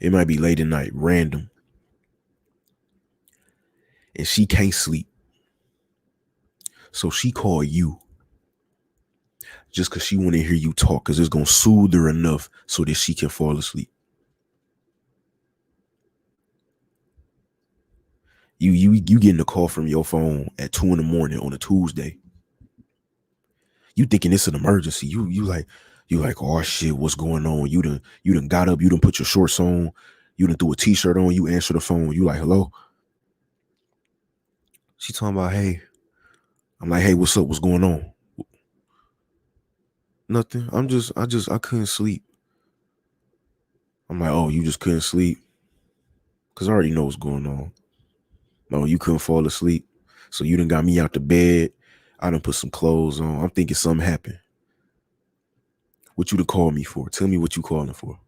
It might be late at night, random. And she can't sleep. So she call you just because she want to hear you talk, because it's going to soothe her enough so that she can fall asleep. You getting a call from your phone at 2 a.m. on a Tuesday. You thinking it's an emergency. You like, oh shit, what's going on? You done got up, you done put your shorts on, you done threw a t-shirt on, you answer the phone, you like, hello? She talking about, hey. I'm like, hey, what's up? What's going on? Nothing. I couldn't sleep. I'm like, oh, you just couldn't sleep? Because I already know what's going on. No, you couldn't fall asleep. So you done got me out the bed. I done put some clothes on. I'm thinking something happened. What you to call me for? Tell me what you calling for.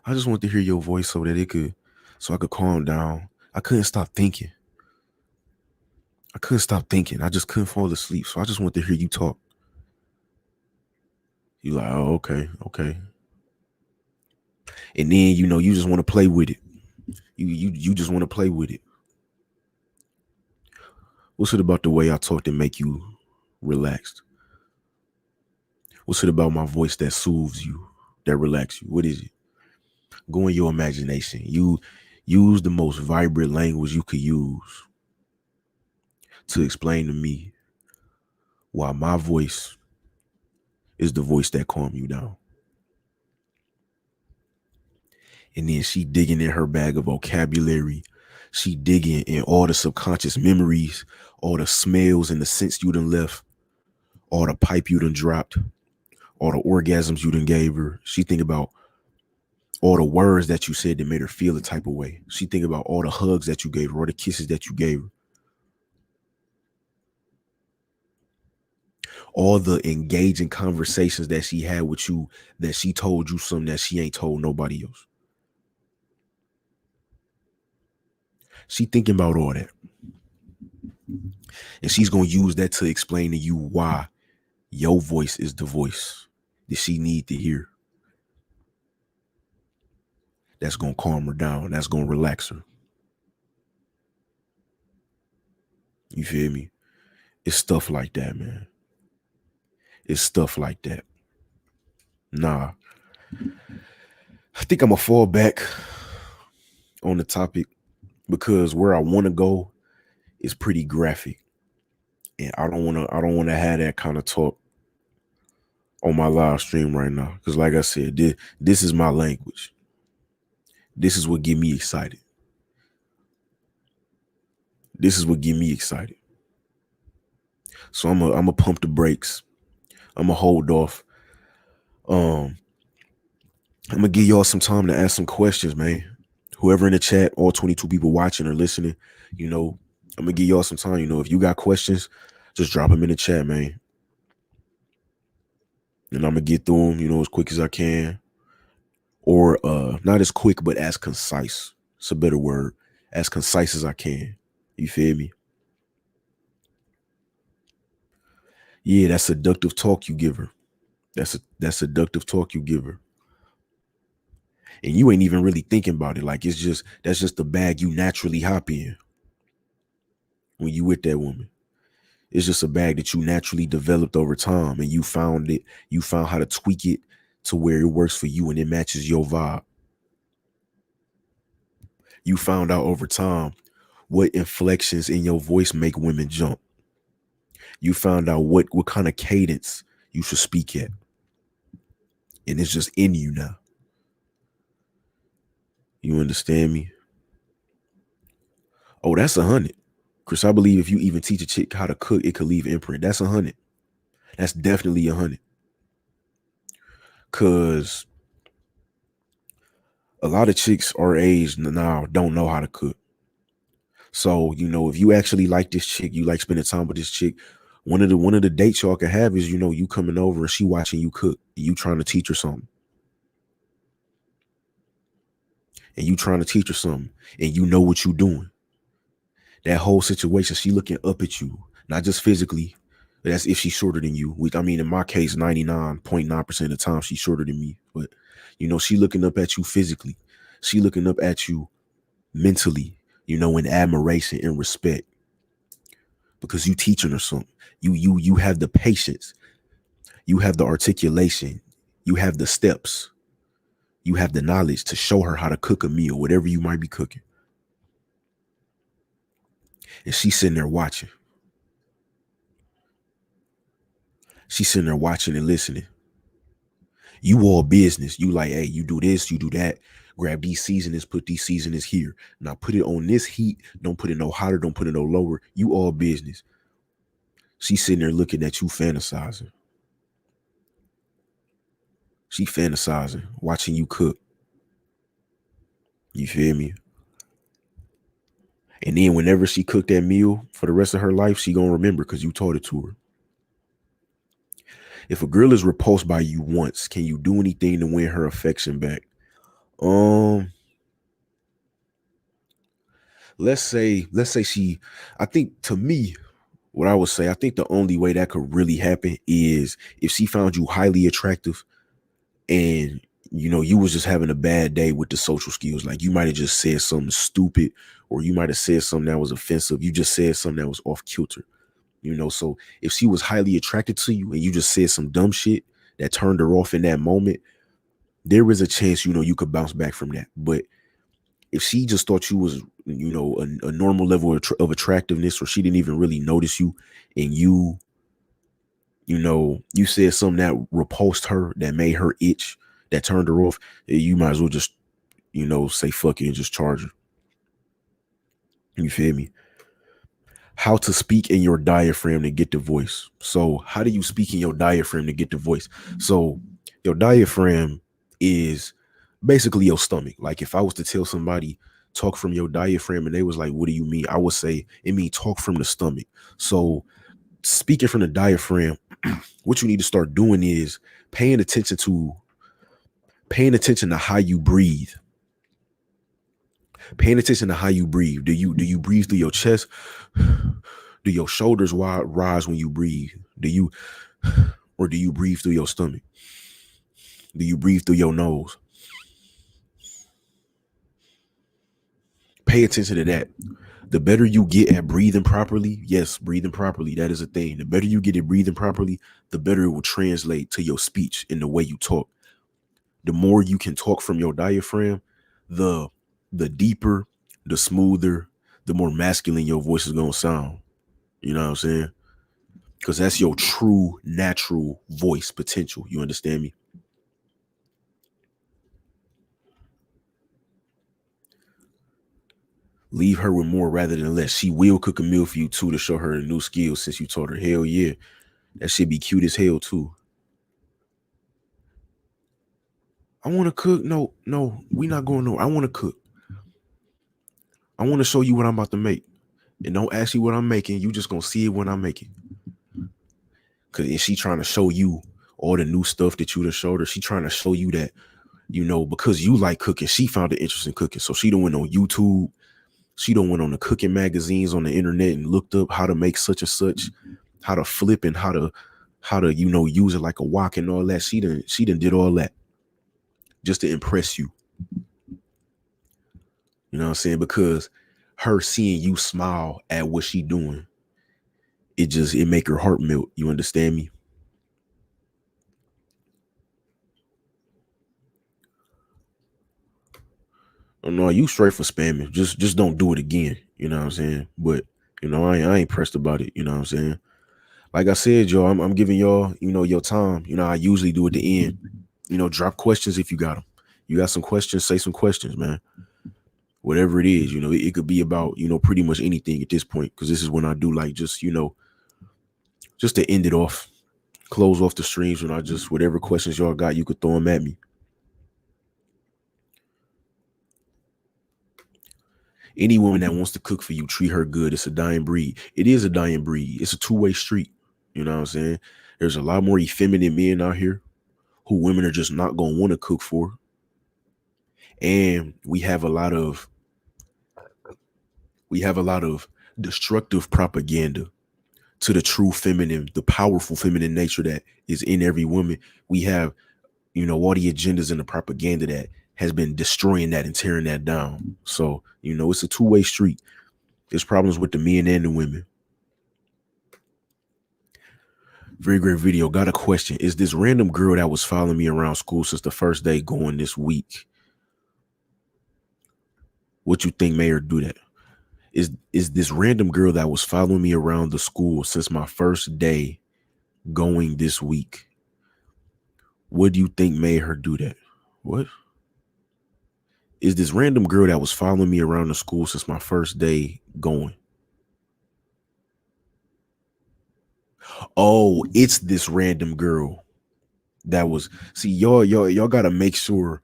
I just want to hear your voice so that so I could calm down. I couldn't stop thinking. I just couldn't fall asleep. So I just want to hear you talk. You like, oh, okay. And then, you just want to play with it. You just want to play with it. What's it about the way I talk that make you relaxed? What's it about my voice that soothes you, that relaxes you? What is it? Go in your imagination. You use the most vibrant language you could use to explain to me why my voice is the voice that calms you down. And then she digging in her bag of vocabulary. She digging in all the subconscious memories, all the smells and the scents you done left, all the pipe you done dropped, all the orgasms you done gave her. She think about all the words that you said that made her feel a type of way. She think about all the hugs that you gave her, all the kisses that you gave her, all the engaging conversations that she had with you, that she told you something that she ain't told nobody else. She thinking about all that. And she's going to use that to explain to you why your voice is the voice that she need to hear. That's going to calm her down. That's going to relax her. You feel me? It's stuff like that, man. It's stuff like that. Nah. I think I'm going to fall back on the topic because where I want to go is pretty graphic. And I don't want to have that kind of talk on my live stream right now. Because like I said, this is my language. This is what get me excited. So I'm gonna pump the brakes. I'm gonna hold off. I'm gonna give y'all some time to ask some questions, man. Whoever in the chat, all 22 people watching or listening, I'm gonna give y'all some time. If you got questions, just drop them in the chat, man. And I'm gonna get through them, as quick as I can. Or not as quick, but as concise. It's a better word. As concise as I can. You feel me? Yeah, that's seductive talk you give her. That's seductive talk you give her. And you ain't even really thinking about it. Like that's just the bag you naturally hop in when you with that woman. It's just a bag that you naturally developed over time, and you found how to tweak it to where it works for you and it matches your vibe. You found out over time what inflections in your voice make women jump. You found out what kind of cadence you should speak at. And it's just in you now. You understand me? Oh, that's 100. Chris, I believe if you even teach a chick how to cook, it could leave imprint. That's 100. That's definitely 100. Cause a lot of chicks our age now don't know how to cook. So, if you actually like this chick, you like spending time with this chick, one of the dates y'all can have is, you coming over and she watching you cook, and you trying to teach her something. And you trying to teach her something, and you know what you doing. That whole situation, she looking up at you, not just physically. That's if she's shorter than you. Which, I mean, in my case, 99.9% of the time she's shorter than me. But, she looking up at you physically. She looking up at you mentally, in admiration and respect. Because you teaching her something. You have the patience. You have the articulation. You have the steps. You have the knowledge to show her how to cook a meal, whatever you might be cooking. And she's sitting there watching. She's sitting there watching and listening. You all business. You like, hey, you do this, you do that. Grab these seasonings, put these seasonings here. Now put it on this heat. Don't put it no hotter. Don't put it no lower. You all business. She's sitting there looking at you fantasizing. She fantasizing, watching you cook. You feel me? And then whenever she cooked that meal for the rest of her life, she gonna remember because you taught it to her. If a girl is repulsed by you once, can you do anything to win her affection back? Let's say she, I think to me, what I would say, I think the only way that could really happen is if she found you highly attractive and you was just having a bad day with the social skills. Like you might have just said something stupid, or you might have said something that was offensive. You just said something that was off kilter. So if she was highly attracted to you and you just said some dumb shit that turned her off in that moment, there is a chance, you could bounce back from that. But if she just thought you was, a normal level of attractiveness, or she didn't even really notice you, and you said something that repulsed her, that made her itch, that turned her off, you might as well just, say fuck it and just charge her. You feel me? How to speak in your diaphragm to get the voice. So how do you speak in your diaphragm to get the voice? So your diaphragm is basically your stomach. Like if I was to tell somebody talk from your diaphragm and they was like, what do you mean? I would say it means talk from the stomach. So speaking from the diaphragm, what you need to start doing is paying attention to how you breathe. Paying attention to how you breathe. Do you breathe through your chest? Do your shoulders rise when you breathe? Or do you breathe through your stomach? Do you breathe through your nose? Pay attention to that. The better you get at breathing properly, yes, breathing properly, that is a thing. The better you get at breathing properly, the better it will translate to your speech and the way you talk. The more you can talk from your diaphragm, the deeper, the smoother, the more masculine your voice is going to sound. You know what I'm saying? Because that's your true natural voice potential. You understand me? Leave her with more rather than less. She will cook a meal for you too to show her a new skill since you taught her. Hell yeah. That should be cute as hell too. I want to cook. No, we not going no. I want to cook. I want to show you what I'm about to make. And don't ask you what I'm making. You just gonna see it when I'm making. Cause is she trying to show you all the new stuff that you done showed her? She trying to show you that, because you like cooking, she found it interesting cooking. So she done went on YouTube. She done went on the cooking magazines on the internet and looked up how to make such and such, how to flip and how to, use it like a wok and all that. She done did all that just to impress you. You know what I'm saying? Because her seeing you smile at what she doing, it make her heart melt. You understand me? Oh, no, you straight for spamming. Just don't do it again. You know what I'm saying? But I ain't pressed about it. You know what I'm saying? Like I said, y'all, I'm giving y'all, your time. I usually do at the end. Drop questions if you got them. You got some questions, say some questions, man. Whatever it is, it could be about, pretty much anything at this point. Because this is when I do like just to end it off, close off the streams. When I just whatever questions y'all got, you could throw them at me. Any woman that wants to cook for you, treat her good. It's a dying breed. It is a dying breed. It's a two-way street. You know what I'm saying? There's a lot more effeminate men out here who women are just not going to want to cook for. And we have a lot of destructive propaganda to the true feminine, the powerful feminine nature that is in every woman. We have, all the agendas and the propaganda that has been destroying that and tearing that down. So, it's a two-way street. There's problems with the men and the women. Very great video. Got a question. Is this random girl that was following me around school since the first day going this week? What you think made her do that? Is this random girl that was following me around the school since my first day going this week? What do you think made her do that? What? Is this random girl that was following me around the school since my first day going? Oh, it's this random girl that was. See, y'all gotta make sure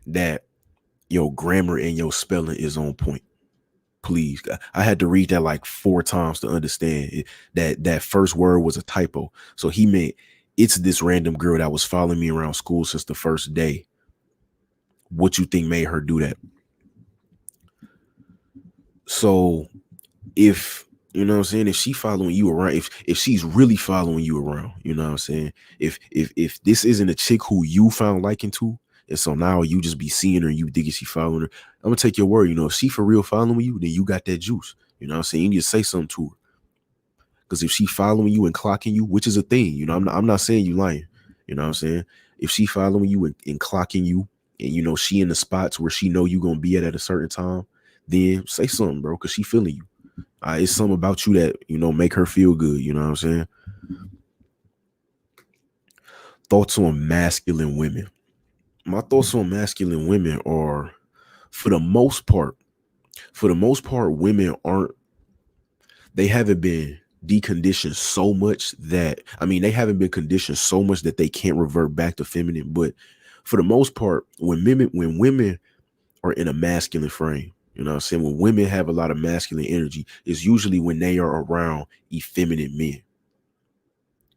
that your grammar and your spelling is on point. Please, I had to read that like 4 times to understand it, that first word was a typo. So he meant it's this random girl that was following me around school since the first day. What you think made her do that? So if you know what I'm saying, if she following you around, if she's really following you around, you know what I'm saying, if this isn't a chick who you found liking to, and so now you just be seeing her and you thinking she following her, I'm gonna take your word. If she for real following you, then you got that juice. You know what I'm saying? You need to say something to her. Because if she following you and clocking you, which is a thing, I'm not saying you lying. You know what I'm saying? If she following you and clocking you, and she in the spots where she know you gonna be at a certain time, then say something, bro, because she feeling you. It's something about you that make her feel good. You know what I'm saying? Thoughts on masculine women. My thoughts on masculine women are, for the most part, women they haven't been deconditioned so much that, they haven't been conditioned so much that they can't revert back to feminine. But for the most part, when women are in a masculine frame, you know what I'm saying, when women have a lot of masculine energy, it's usually when they are around effeminate men.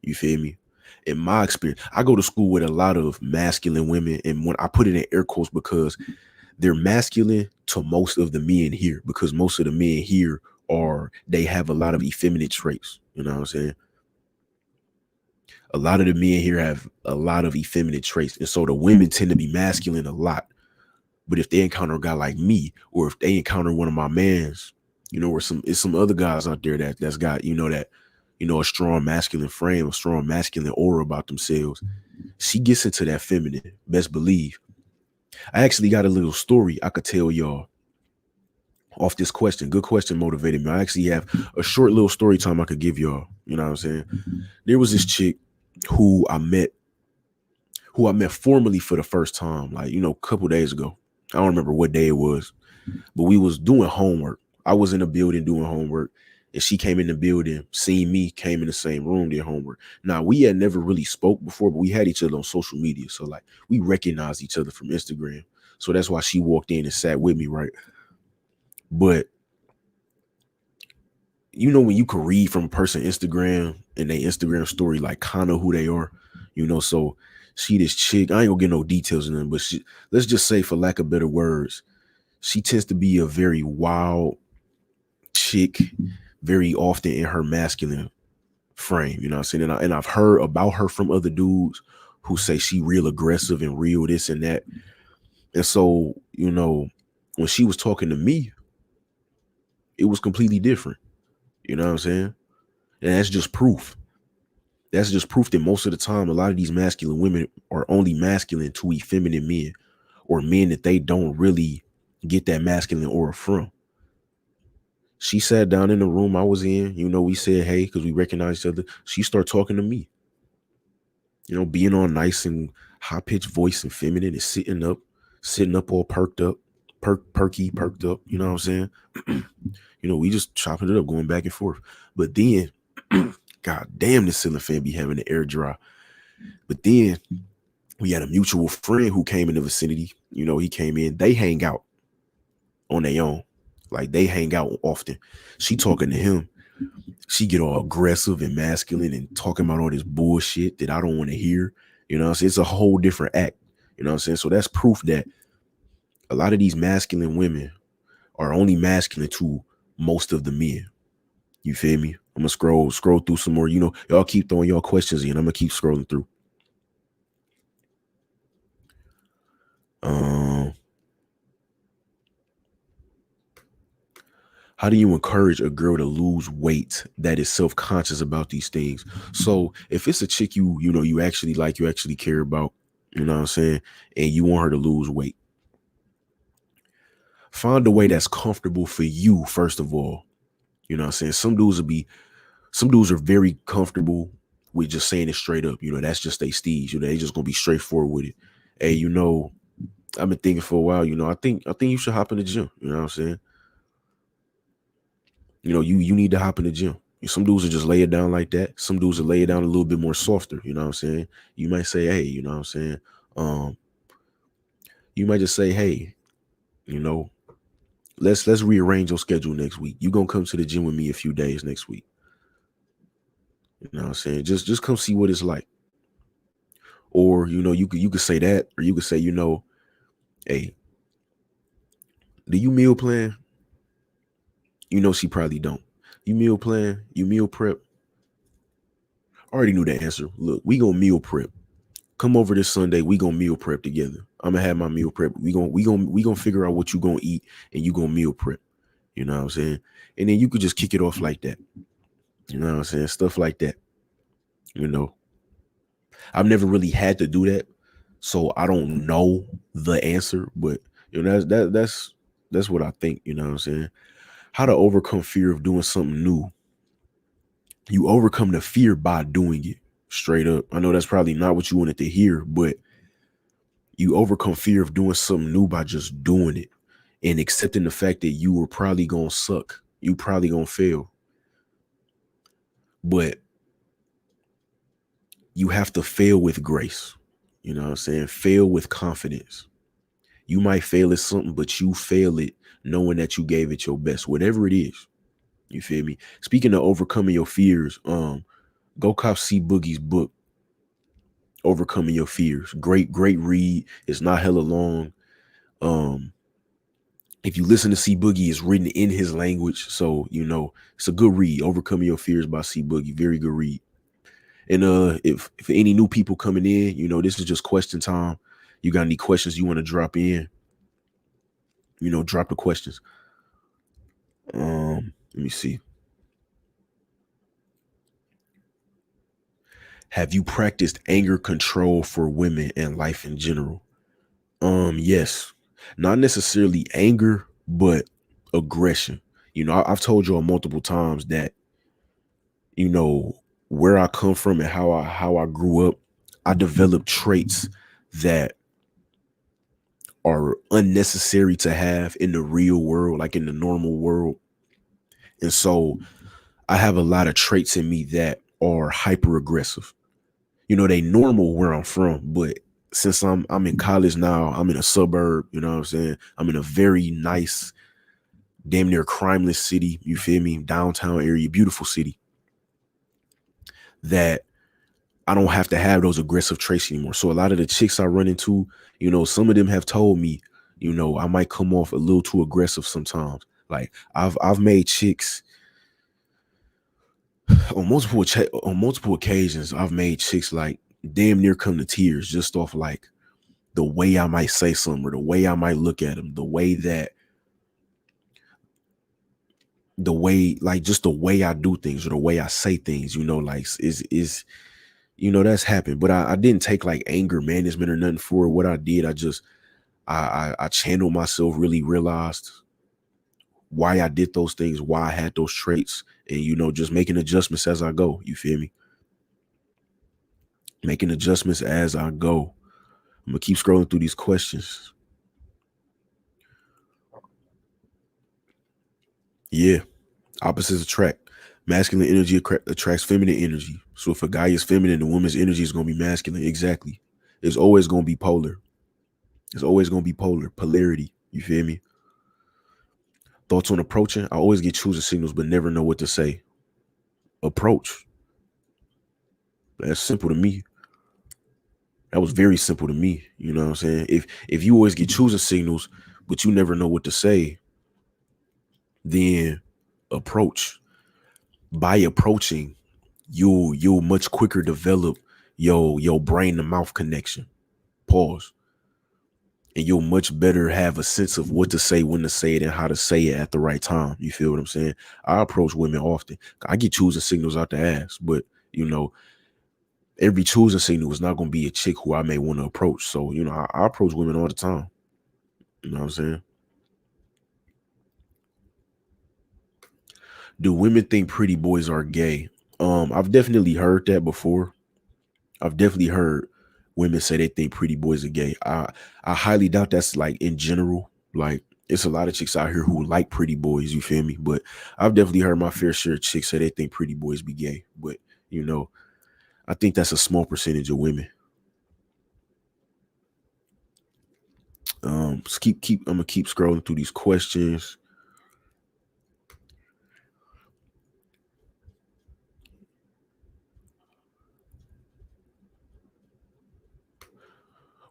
You feel me? In my experience, I go to school with a lot of masculine women, and when I put it in air quotes because they're masculine to most of the men here, because most of the men here they have a lot of effeminate traits. You know what I'm saying? A lot of the men here have a lot of effeminate traits, and so the women tend to be masculine a lot. But if they encounter a guy like me, or if they encounter one of my mans, or some other guys out there that's got a strong masculine frame, a strong masculine aura about themselves, she gets into that feminine. Best believe. I actually got a little story I could tell y'all off this question. Good question motivated me. I actually have a short little story time I could give y'all. You know what I'm saying? There was this chick who I met formally for the first time, like, a couple days ago. I don't remember what day it was, but we was doing homework. I was in the building doing homework, and she came in the building, seen me, came in the same room, did homework. Now, we had never really spoke before, but we had each other on social media. So, like, we recognized each other from Instagram. So that's why she walked in and sat with me, right? But, when you can read from a person Instagram and their Instagram story, like, kind of who they are, so she this chick, I ain't gonna get no details in them, but let's just say, for lack of better words, she tends to be a very wild chick, very often in her masculine frame, you know what I'm saying? And I've heard about her from other dudes who say she real aggressive and real this and that. And so, when she was talking to me, it was completely different. You know what I'm saying? And that's just proof. That's just proof that most of the time, a lot of these masculine women are only masculine to effeminate men, or men that they don't really get that masculine aura from. She sat down in the room I was in. We said hey because we recognized each other. She started talking to me. Being all nice and high pitched voice and feminine and sitting up all perked up, perked up. You know what I'm saying? We just chopping it up, going back and forth. But then, god damn, this ceiling fan be having the air dry. But then we had a mutual friend who came in the vicinity. He came in. They hang out on their own. Like they hang out often. She talking to him. She get all aggressive and masculine and talking about all this bullshit that I don't want to hear. It's a whole different act. So that's proof that a lot of these masculine women are only masculine to most of the men. You feel me? I'm gonna scroll through some more. Y'all keep throwing y'all questions in. I'm gonna keep scrolling through. How do you encourage a girl to lose weight that is self-conscious about these things? So if it's a chick you actually like, you actually care about, you know what I'm saying, and you want her to lose weight, find a way that's comfortable for you, first of all. You know what I'm saying? Some dudes are very comfortable with just saying it straight up. That's just they steez. They just gonna be straightforward with it. Hey, I've been thinking for a while, I think you should hop in the gym. You know what I'm saying? You need to hop in the gym. Some dudes will just lay it down like that. Some dudes will lay it down a little bit more softer. You know what I'm saying? You might say, hey, you know what I'm saying? You might just say, hey, let's rearrange your schedule next week. You gonna come to the gym with me a few days next week. You know what I'm saying? Just come see what it's like. Or, you could say that, or you could say, hey, do you meal plan? She probably don't. You meal plan? You meal prep? I already knew that answer. Look, we gonna meal prep. Come over this Sunday. We gonna meal prep together. I'm gonna have my meal prep. We gonna figure out what you gonna eat, and you gonna meal prep. You know what I'm saying? And then you could just kick it off like that. You know what I'm saying? Stuff like that. I've never really had to do that, so I don't know the answer. But that's what I think. You know what I'm saying? How to overcome fear of doing something new. You overcome the fear by doing it. Straight up. I know that's probably not what you wanted to hear, but you overcome fear of doing something new by just doing it and accepting the fact that you were probably gonna suck. You probably gonna fail. But you have to fail with grace. You know what I'm saying? Fail with confidence. You might fail at something, but you fail it knowing that you gave it your best, whatever it is. You feel me? Speaking of overcoming your fears, go cop C Boogie's book, Overcoming Your Fears. Great read. It's not hella long. If you listen to C Boogie, it's written in his language, so it's a good read. Overcoming Your Fears by C Boogie. Very good read. And if any new people coming in, this is just question time. You got any questions you want to drop in? Drop the questions. Let me see. Have you practiced anger control for women and life in general? Yes. Not necessarily anger, but aggression. I've told y'all multiple times that, where I come from and how I grew up, I developed traits that are unnecessary to have in the real world, like in the normal world. And so I have a lot of traits in me that are hyper aggressive. They normal where I'm from, but since I'm in college now, I'm in a suburb, you know what I'm saying? I'm in a very nice, damn near crimeless city, you feel me? Downtown area, beautiful city. That I don't have to have those aggressive traits anymore. So a lot of the chicks I run into, some of them have told me, I might come off a little too aggressive sometimes. Like I've made chicks on multiple occasions. I've made chicks like damn near come to tears just off like the way I might say something or the way I might look at them, the way just the way I do things or the way I say things, like is that's happened. But I didn't take like anger management or nothing for it. What I did, I just I channeled myself, really realized why I did those things, why I had those traits, and just making adjustments as I go. You feel me? Making adjustments as I go. I'm gonna keep scrolling through these questions. Yeah, opposites attract. Masculine energy attracts feminine energy. So if a guy is feminine, the woman's energy is gonna be masculine. Exactly. It's always gonna be polar. It's always gonna be polar. Polarity. You feel me? Thoughts on approaching? I always get choosing signals, but never know what to say. Approach. That's simple to me. That was very simple to me. You know what I'm saying? If you always get choosing signals, but you never know what to say, then approach. By approaching, you'll much quicker develop your brain to mouth connection. Pause. And you'll much better have a sense of what to say, when to say it, and how to say it at the right time. You feel what I'm saying? I approach women often. I get choosing signals out the ass, but every choosing signal is not going to be a chick who I may want to approach. So, I approach women all the time. You know what I'm saying? Do women think pretty boys are gay? I've definitely heard that before. I've definitely heard women say they think pretty boys are gay. I highly doubt that's like in general. Like it's a lot of chicks out here who like pretty boys, you feel me? But I've definitely heard my fair share of chicks say they think pretty boys be gay. But I think that's a small percentage of women. I'm gonna keep scrolling through these questions.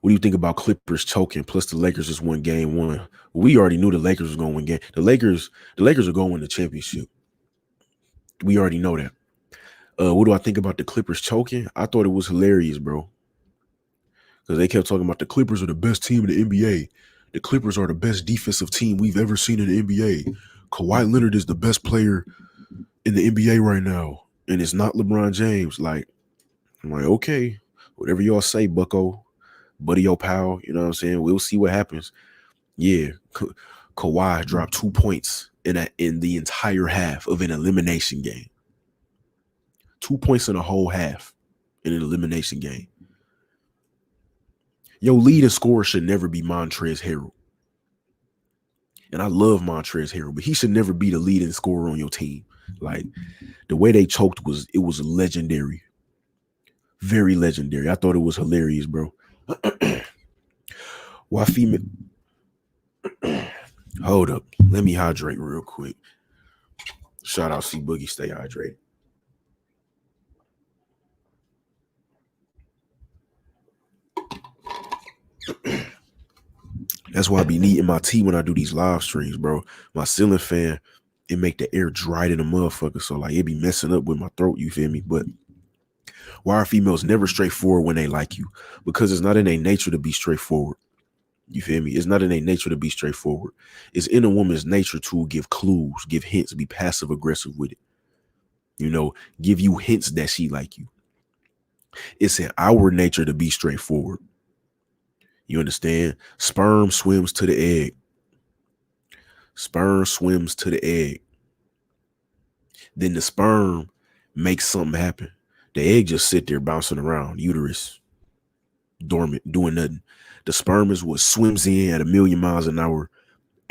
What do you think about Clippers choking? Plus the Lakers just won game one. We already knew the Lakers was gonna win game. The Lakers are gonna win the championship. We already know that. What do I think about the Clippers choking? I thought it was hilarious, bro. Because they kept talking about the Clippers are the best team in the NBA. The Clippers are the best defensive team we've ever seen in the NBA. Kawhi Leonard is the best player in the NBA right now, and it's not LeBron James. Like, I'm like, okay, whatever y'all say, Bucko, buddy, yo, pal. You know what I'm saying? We'll see what happens. Yeah, Kawhi dropped 2 points in the entire half of an elimination game. 2 points in a whole half in an elimination game. Your leading scorer should never be Montrezl Harrell. And I love Montrezl Harrell, but he should never be the leading scorer on your team. Like the way they choked was legendary. Very legendary. I thought it was hilarious, bro. Why female Hold up. Let me hydrate real quick. Shout out C Boogie, stay hydrated. That's why I be needing my tea when I do these live streams, bro. My ceiling fan, it make the air dry in the motherfucker. So like it be messing up with my throat, you feel me? But why are females never straightforward when they like you? Because it's not in their nature to be straightforward. You feel me? It's not in their nature to be straightforward. It's in a woman's nature to give clues, give hints, be passive aggressive with it. Give you hints that she like you. It's in our nature to be straightforward. You understand? Sperm swims to the egg. Sperm swims to the egg. Then the sperm makes something happen. The egg just sit there bouncing around, uterus, dormant, doing nothing. The sperm is what swims in at 1,000,000 miles an hour,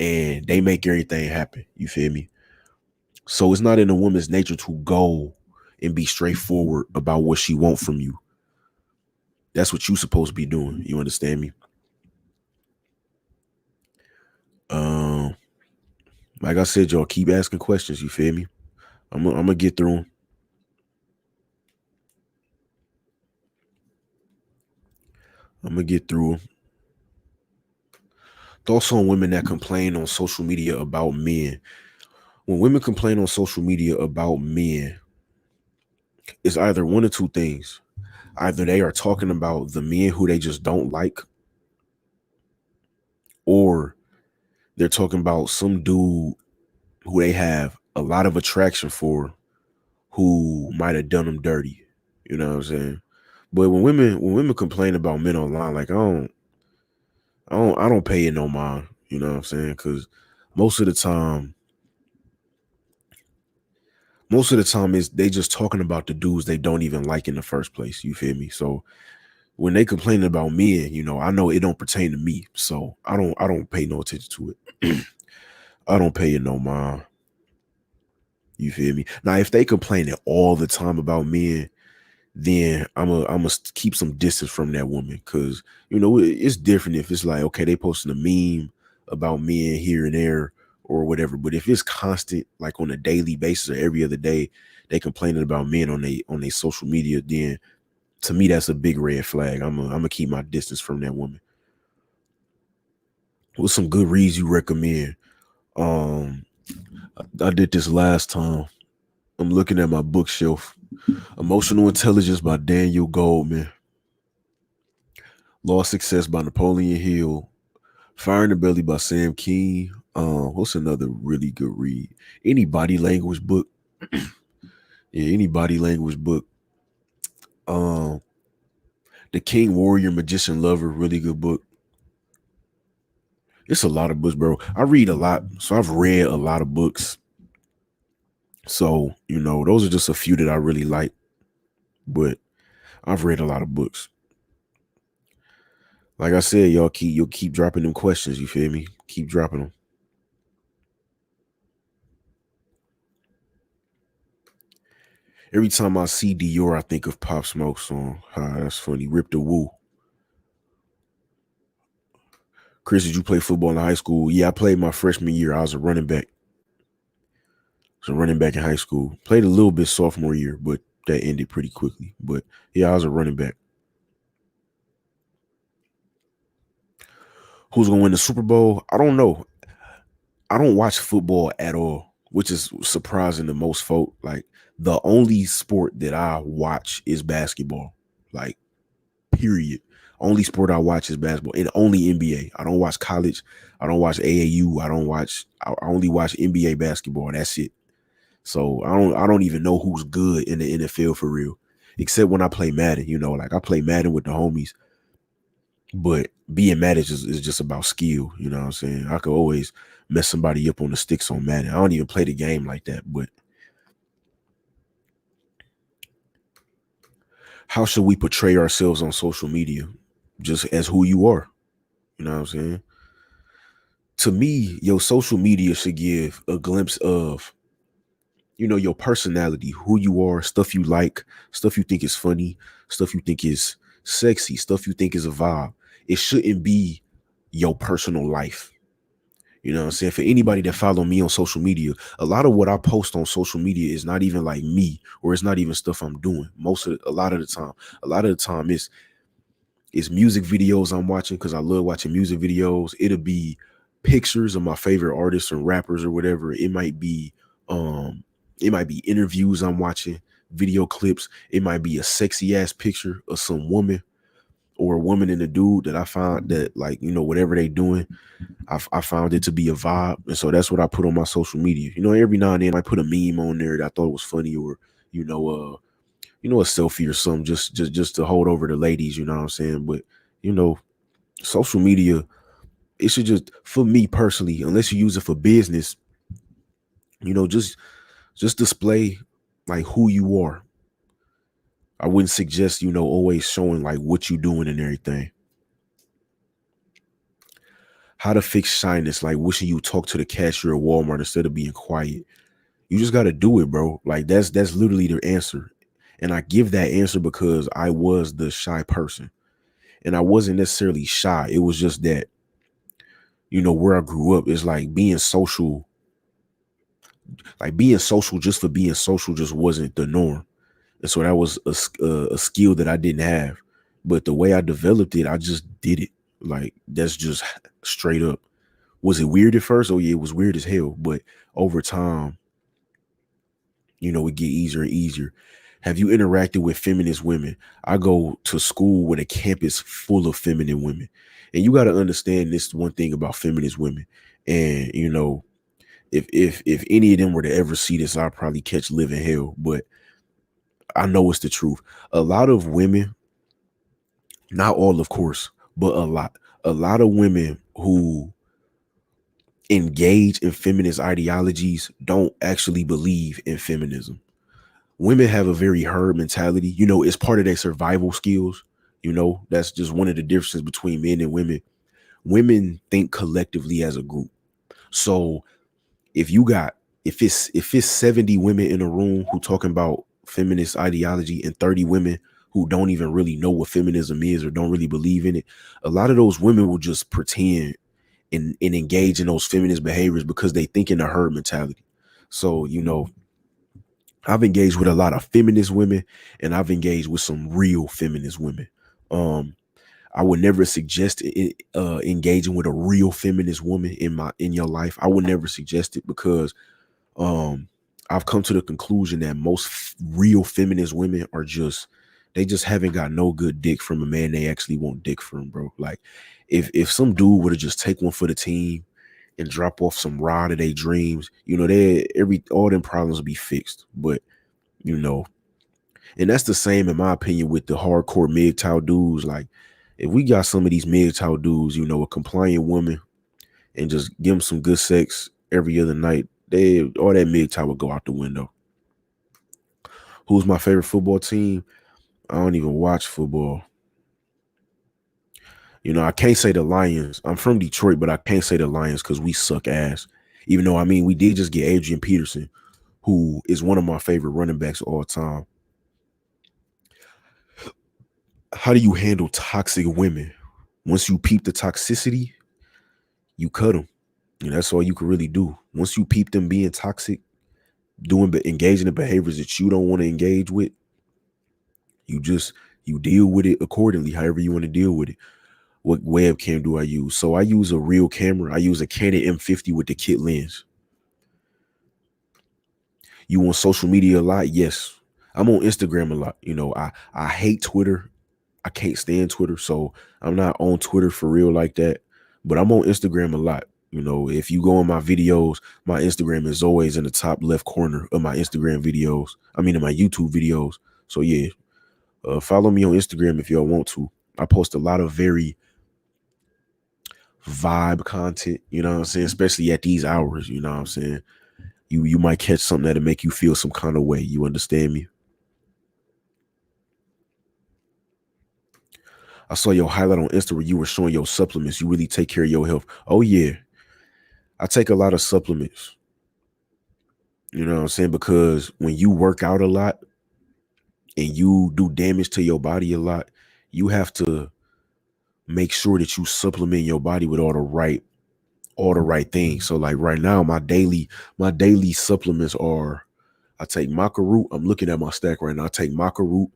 and they make everything happen. You feel me? So it's not in a woman's nature to go and be straightforward about what she wants from you. That's what you supposed to be doing. You understand me? Like I said, y'all keep asking questions. You feel me? I'm gonna get through them. I'm gonna get through them. Thoughts on women that complain on social media about men. When women complain on social media about men, it's either one or two things. Either they are talking about the men who they just don't like, or they're talking about some dude who they have a lot of attraction for who might have done them dirty. You know what I'm saying? But when women complain about men online, like I I don't pay it no mind. You know what I'm saying? Because most of the time, most of the time is they just talking about the dudes they don't even like in the first place. You feel me? So when they complaining about men, I know it don't pertain to me. So I don't pay no attention to it. I don't pay it no mind. You feel me? Now if they complaining all the time about men, then I'm a keep some distance from that woman, because it's different if it's like, okay, they posting a meme about men here and there or whatever. But if it's constant, like on a daily basis or every other day, they complaining about men on their social media, then to me that's a big red flag. I'm gonna keep my distance from that woman. What's some good reads you recommend? Um, I did this last time. I'm looking at my bookshelf. Emotional Intelligence by Daniel Goldman. Law Success by Napoleon Hill. Fire in the Belly by Sam King. What's another really good read? Any body language book. Yeah, any body language book. Um, The King Warrior Magician Lover, really good book. It's a lot of books, bro. I read a lot, so I've read a lot of books. So, those are just a few that I really like, but I've read a lot of books. Like I said, you'll keep dropping them questions, you feel me? Keep dropping them. Every time I see Dior, I think of Pop Smoke song. That's funny. Rip the Woo. Chris, did you play football in high school? Yeah, I played my freshman year. I was a running back. I was a running back in high school. Played a little bit sophomore year, but that ended pretty quickly. But yeah, I was a running back. Who's gonna win the Super Bowl? I don't know. I don't watch football at all, which is surprising to most folk. Like, the only sport that I watch is basketball. Like, period. Only sport I watch is basketball, and only NBA. I don't watch college. I don't watch AAU. I only watch NBA basketball. That's it. So I don't even know who's good in the NFL for real, except when I play Madden. Like I play Madden with the homies, but being Madden is just about skill. You know what I'm saying? I could always mess somebody up on the sticks on Madden. I don't even play the game like that. But how should we portray ourselves on social media? Just as who you are. You know what I'm saying? To me, your social media should give a glimpse of, your personality, who you are, stuff you like, stuff you think is funny, stuff you think is sexy, stuff you think is a vibe. It shouldn't be your personal life. You know what I'm saying? For anybody that follow me on social media, a lot of what I post on social media is not even like me, or it's not even stuff I'm doing. A lot of the time, it's music videos I'm watching because I love watching music videos. It'll be pictures of my favorite artists and rappers or whatever. Um it might be interviews I'm watching, video clips. It might be a sexy ass picture of some woman or a woman and a dude that I found that, like, whatever they doing, I found it to be a vibe. And so that's what I put on my social media. Every now and then I put a meme on there that I thought was funny, or, you know, a selfie or something, just to hold over the ladies, you know what I'm saying? But, you know, social media, it should just, for me personally, unless you use it for business, just display like who you are. I wouldn't suggest, always showing like what you doing and everything. How to fix shyness, like wishing you talk to the cashier at Walmart instead of being quiet. You just gotta do it, bro. Like that's literally the answer. And I give that answer because I was the shy person. And I wasn't necessarily shy. It was just that, where I grew up is like being social just for being social just wasn't the norm. And so that was a skill that I didn't have. But the way I developed it, I just did it. Like, that's just straight up. Was it weird at first? Oh yeah, it was weird as hell. But over time, it get easier and easier. Have you interacted with feminist women? I go to school with a campus full of feminine women. And you got to understand this one thing about feminist women. And, if any of them were to ever see this, I'll probably catch living hell. But I know it's the truth. A lot of women, not all, of course, but a lot. A lot of women who engage in feminist ideologies don't actually believe in feminism. Women have a very herd mentality. It's part of their survival skills. That's just one of the differences between men and women. Women think collectively as a group. So if it's 70 women in a room who talking about feminist ideology and 30 women who don't even really know what feminism is or don't really believe in it, a lot of those women will just pretend and engage in those feminist behaviors because they think in a herd mentality. So, I've engaged with a lot of feminist women and I've engaged with some real feminist women. Um, I would never suggest engaging with a real feminist woman in your life. I would never suggest it because um I've come to the conclusion that most real feminist women they just haven't got no good dick from a man they actually want dick from, bro. Like if some dude were to just take one for the team and drop off some rod of their dreams, they all them problems will be fixed. But you know, and that's the same in my opinion with the hardcore MGTOW dudes. Like if we got some of these MGTOW dudes, a compliant woman, and just give them some good sex every other night, all that MGTOW would go out the window. Who's my favorite football team? I don't even watch football. I can't say the Lions. I'm from Detroit, but I can't say the Lions because we suck ass. Even though, we did just get Adrian Peterson, who is one of my favorite running backs of all time. How do you handle toxic women? Once you peep the toxicity, you cut them. That's all you can really do. Once you peep them being toxic, engaging in behaviors that you don't want to engage with, you deal with it accordingly, however you want to deal with it. What webcam do I use? So I use a real camera. I use a Canon M50 with the kit lens. You on social media a lot? Yes. I'm on Instagram a lot. I hate Twitter. I can't stand Twitter, so I'm not on Twitter for real like that. But I'm on Instagram a lot. If you go on my videos, my Instagram is always in the top left corner of my Instagram videos. In my YouTube videos. So yeah, follow me on Instagram if y'all want to. I post a lot of very vibe content, you know what I'm saying? Especially at these hours, you know what I'm saying? You might catch something that'll make you feel some kind of way. You understand me? I saw your highlight on Insta where you were showing your supplements. You really take care of your health. Oh yeah. I take a lot of supplements. You know what I'm saying? Because when you work out a lot and you do damage to your body a lot, you have to make sure that you supplement your body with all the right things. So like right now, my daily supplements are I take maca root. I'm looking at my stack right now. I take maca root.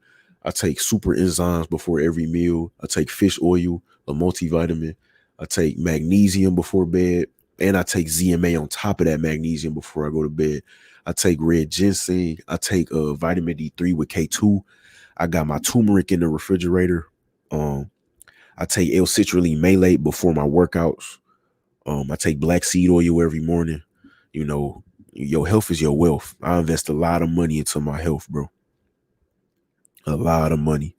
I take super enzymes before every meal. I take fish oil, a multivitamin. I take magnesium before bed. And I take ZMA on top of that magnesium before I go to bed. I take red ginseng. I take vitamin D3 with K2. I got my turmeric in the refrigerator. I take L-citrulline malate before my workouts. I take black seed oil every morning. Your health is your wealth. I invest a lot of money into my health, bro. A lot of money.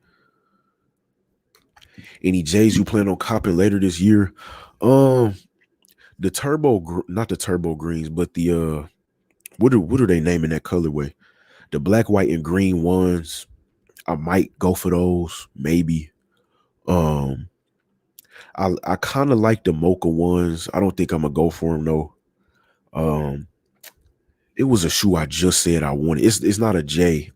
Any J's you plan on copping later this year? The not the turbo greens, but the what are they naming that colorway? The black, white, and green ones. I might go for those, maybe. I kind of like the mocha ones. I don't think I'm gonna go for them though. It was a shoe I just said I wanted. It's not a J.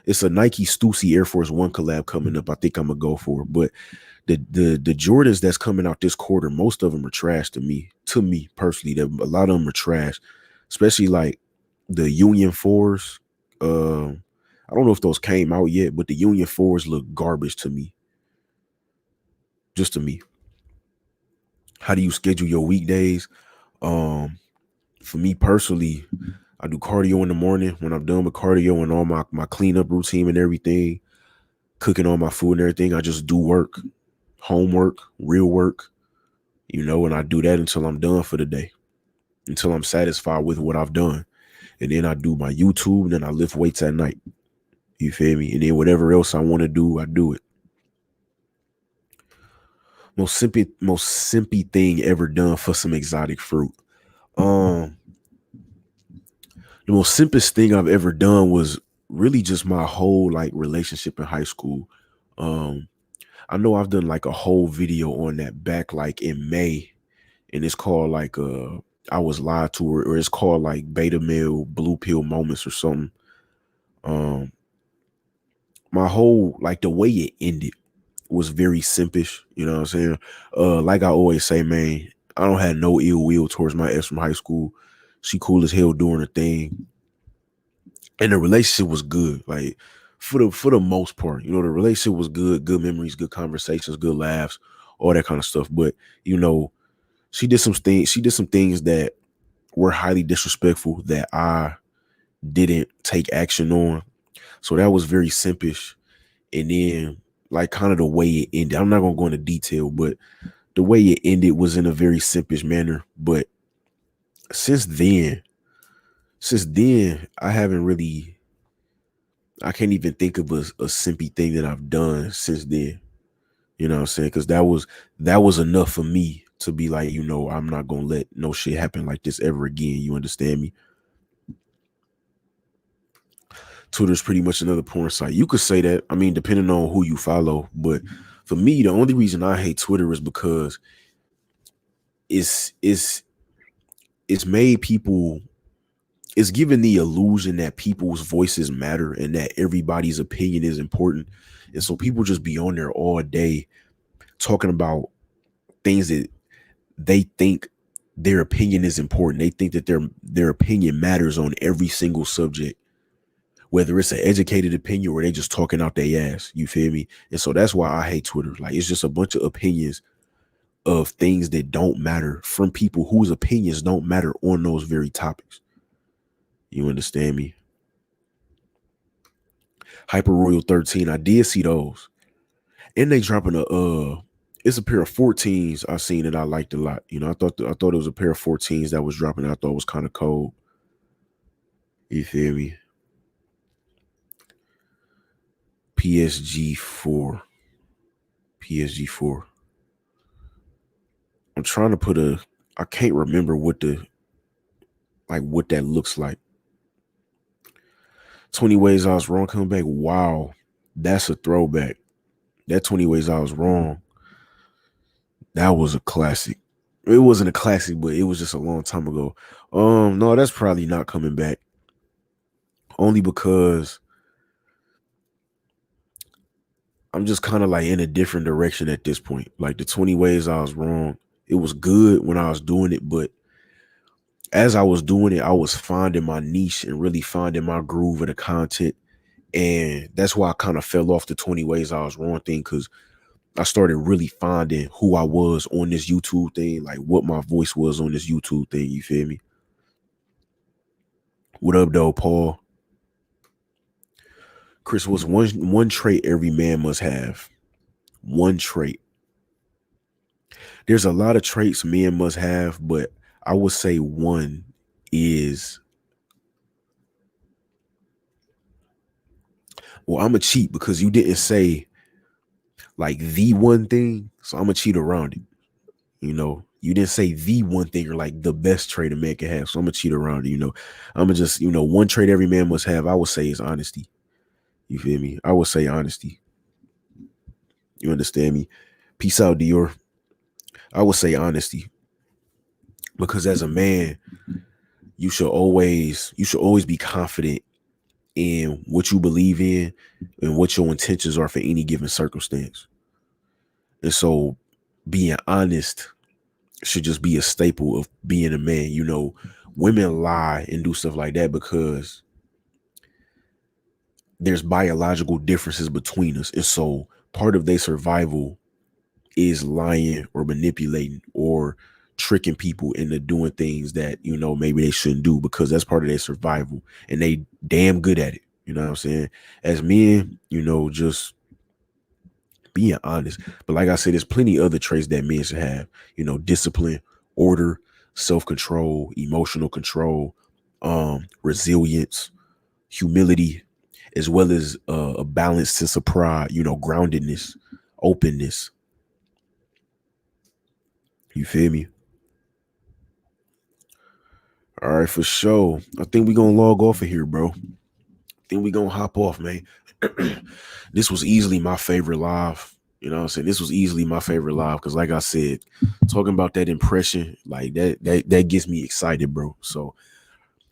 It's a Nike Stussy Air Force One collab coming up. I think I'm gonna go for it. But the Jordans that's coming out this quarter, most of them are trash to me. To me personally, a lot of them are trash, especially like the Union 4s. I don't know if those came out yet, but the Union 4s look garbage to me. Just to me. How do you schedule your weekdays? For me personally, I do cardio in the morning. When I'm done with cardio and all my cleanup routine and everything, cooking all my food and everything, I just do work, homework, real work, and I do that until I'm done for the day, until I'm satisfied with what I've done. And then I do my YouTube and then I lift weights at night. You feel me? And then whatever else I want to do, I do it. Most simpy thing ever done for some exotic fruit. Um, the most simplest thing I've ever done was really just my whole like relationship in high school. Um, I know I've done like a whole video on that back like in May, and it's called like I was lied to, or it's called like beta male blue pill moments or something. Um, my whole like the way it ended was very simpish. You know what I'm saying? Like I always say, man, I don't have no ill will towards my ex from high school. She cool as hell doing her thing, and the relationship was good. Like for the most part, you know, the relationship was good. Good memories, good conversations, good laughs, all that kind of stuff. But you know, she did some things. She did some things that were highly disrespectful that I didn't take action on. So that was very simpish. And then like kind of the way it ended. I'm not gonna go into detail, but the way it ended was in a very simpish manner. But since then, since then, I can't even think of a simpy thing that I've done since then. You know what I'm saying? Because that was enough for me to be like, you know, I'm not gonna let no shit happen like this ever again. You understand me? Twitter's pretty much another porn site. You could say that. I mean, depending on who you follow. But for me, the only reason I hate Twitter is because it's it's it's made people it's given the illusion that people's voices matter and that everybody's opinion is important. And so people just be on there all day talking about things that they think their opinion is important. They think that their opinion matters on every single subject, whether it's an educated opinion or they just talking out their ass. You feel me? And so that's why I hate Twitter. Like it's just a bunch of opinions of things that don't matter from people whose opinions don't matter on those very topics. You understand me? Hyper Royal 13. I did see those. And they dropping it's a pair of 14s I seen that I liked a lot. You know, I thought it was a pair of 14s that was dropping. I thought was kind of cold. You feel me? PSG4. PSG4. I'm trying to put I can't remember what that looks like. 20 Ways I Was Wrong coming back. Wow. That's a throwback. That 20 Ways I Was Wrong. That was a classic. It wasn't a classic, but it was just a long time ago. No, that's probably not coming back. Only because I'm just kind of like in a different direction at this point. Like the 20 Ways I Was Wrong. It was good when I was doing it, but as I was doing it, I was finding my niche and really finding my groove of the content. And that's why I kind of fell off the 20 Ways I Was Wrong thing, because I started really finding who I was on this YouTube thing, like what my voice was on this YouTube thing. You feel me? What up, though, Paul? Chris, was one trait every man must have? One trait. There's a lot of traits men must have, but I would say one is, well, I'm a cheat because you didn't say like the one thing, so I'm gonna cheat around it. You know, you didn't say the one thing or like the best trait a man can have, so I'm gonna cheat around it. You know, I'm gonna just, one trait every man must have, I would say, is honesty. You feel me? I would say honesty. You understand me? Peace out, Dior. I would say honesty because as a man, you should always be confident in what you believe in and what your intentions are for any given circumstance. And so being honest should just be a staple of being a man. You know, women lie and do stuff like that because there's biological differences between us. And so part of their survival is lying or manipulating or tricking people into doing things that, maybe they shouldn't do because that's part of their survival. And they damn good at it. You know what I'm saying? As men, just being honest. But like I said, there's plenty other traits that men should have, discipline, order, self-control, emotional control, resilience, humility, as well as a balanced sense of pride, groundedness, openness. You feel me? All right, for sure. I think we gonna log off of here, bro. I think we gonna hop off, man. This was easily my favorite live. You know what I'm saying? This was easily my favorite live because, like I said, talking about that impression, like that gets me excited, bro. So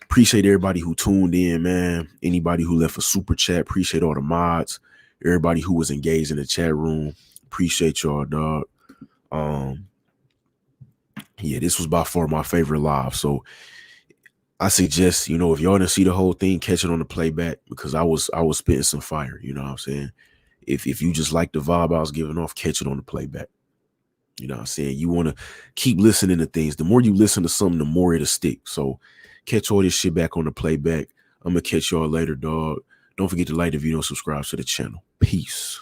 appreciate everybody who tuned in, man. Anybody who left a super chat, appreciate all the mods. Everybody who was engaged in the chat room, appreciate y'all, dog. Yeah, this was by far my favorite live. So I suggest, if y'all didn't see the whole thing, catch it on the playback because I was spitting some fire. You know what I'm saying? If you just like the vibe I was giving off, catch it on the playback. You know what I'm saying? You want to keep listening to things. The more you listen to something, the more it'll stick. So catch all this shit back on the playback. I'm going to catch y'all later, dog. Don't forget to like the video and subscribe to the channel. Peace.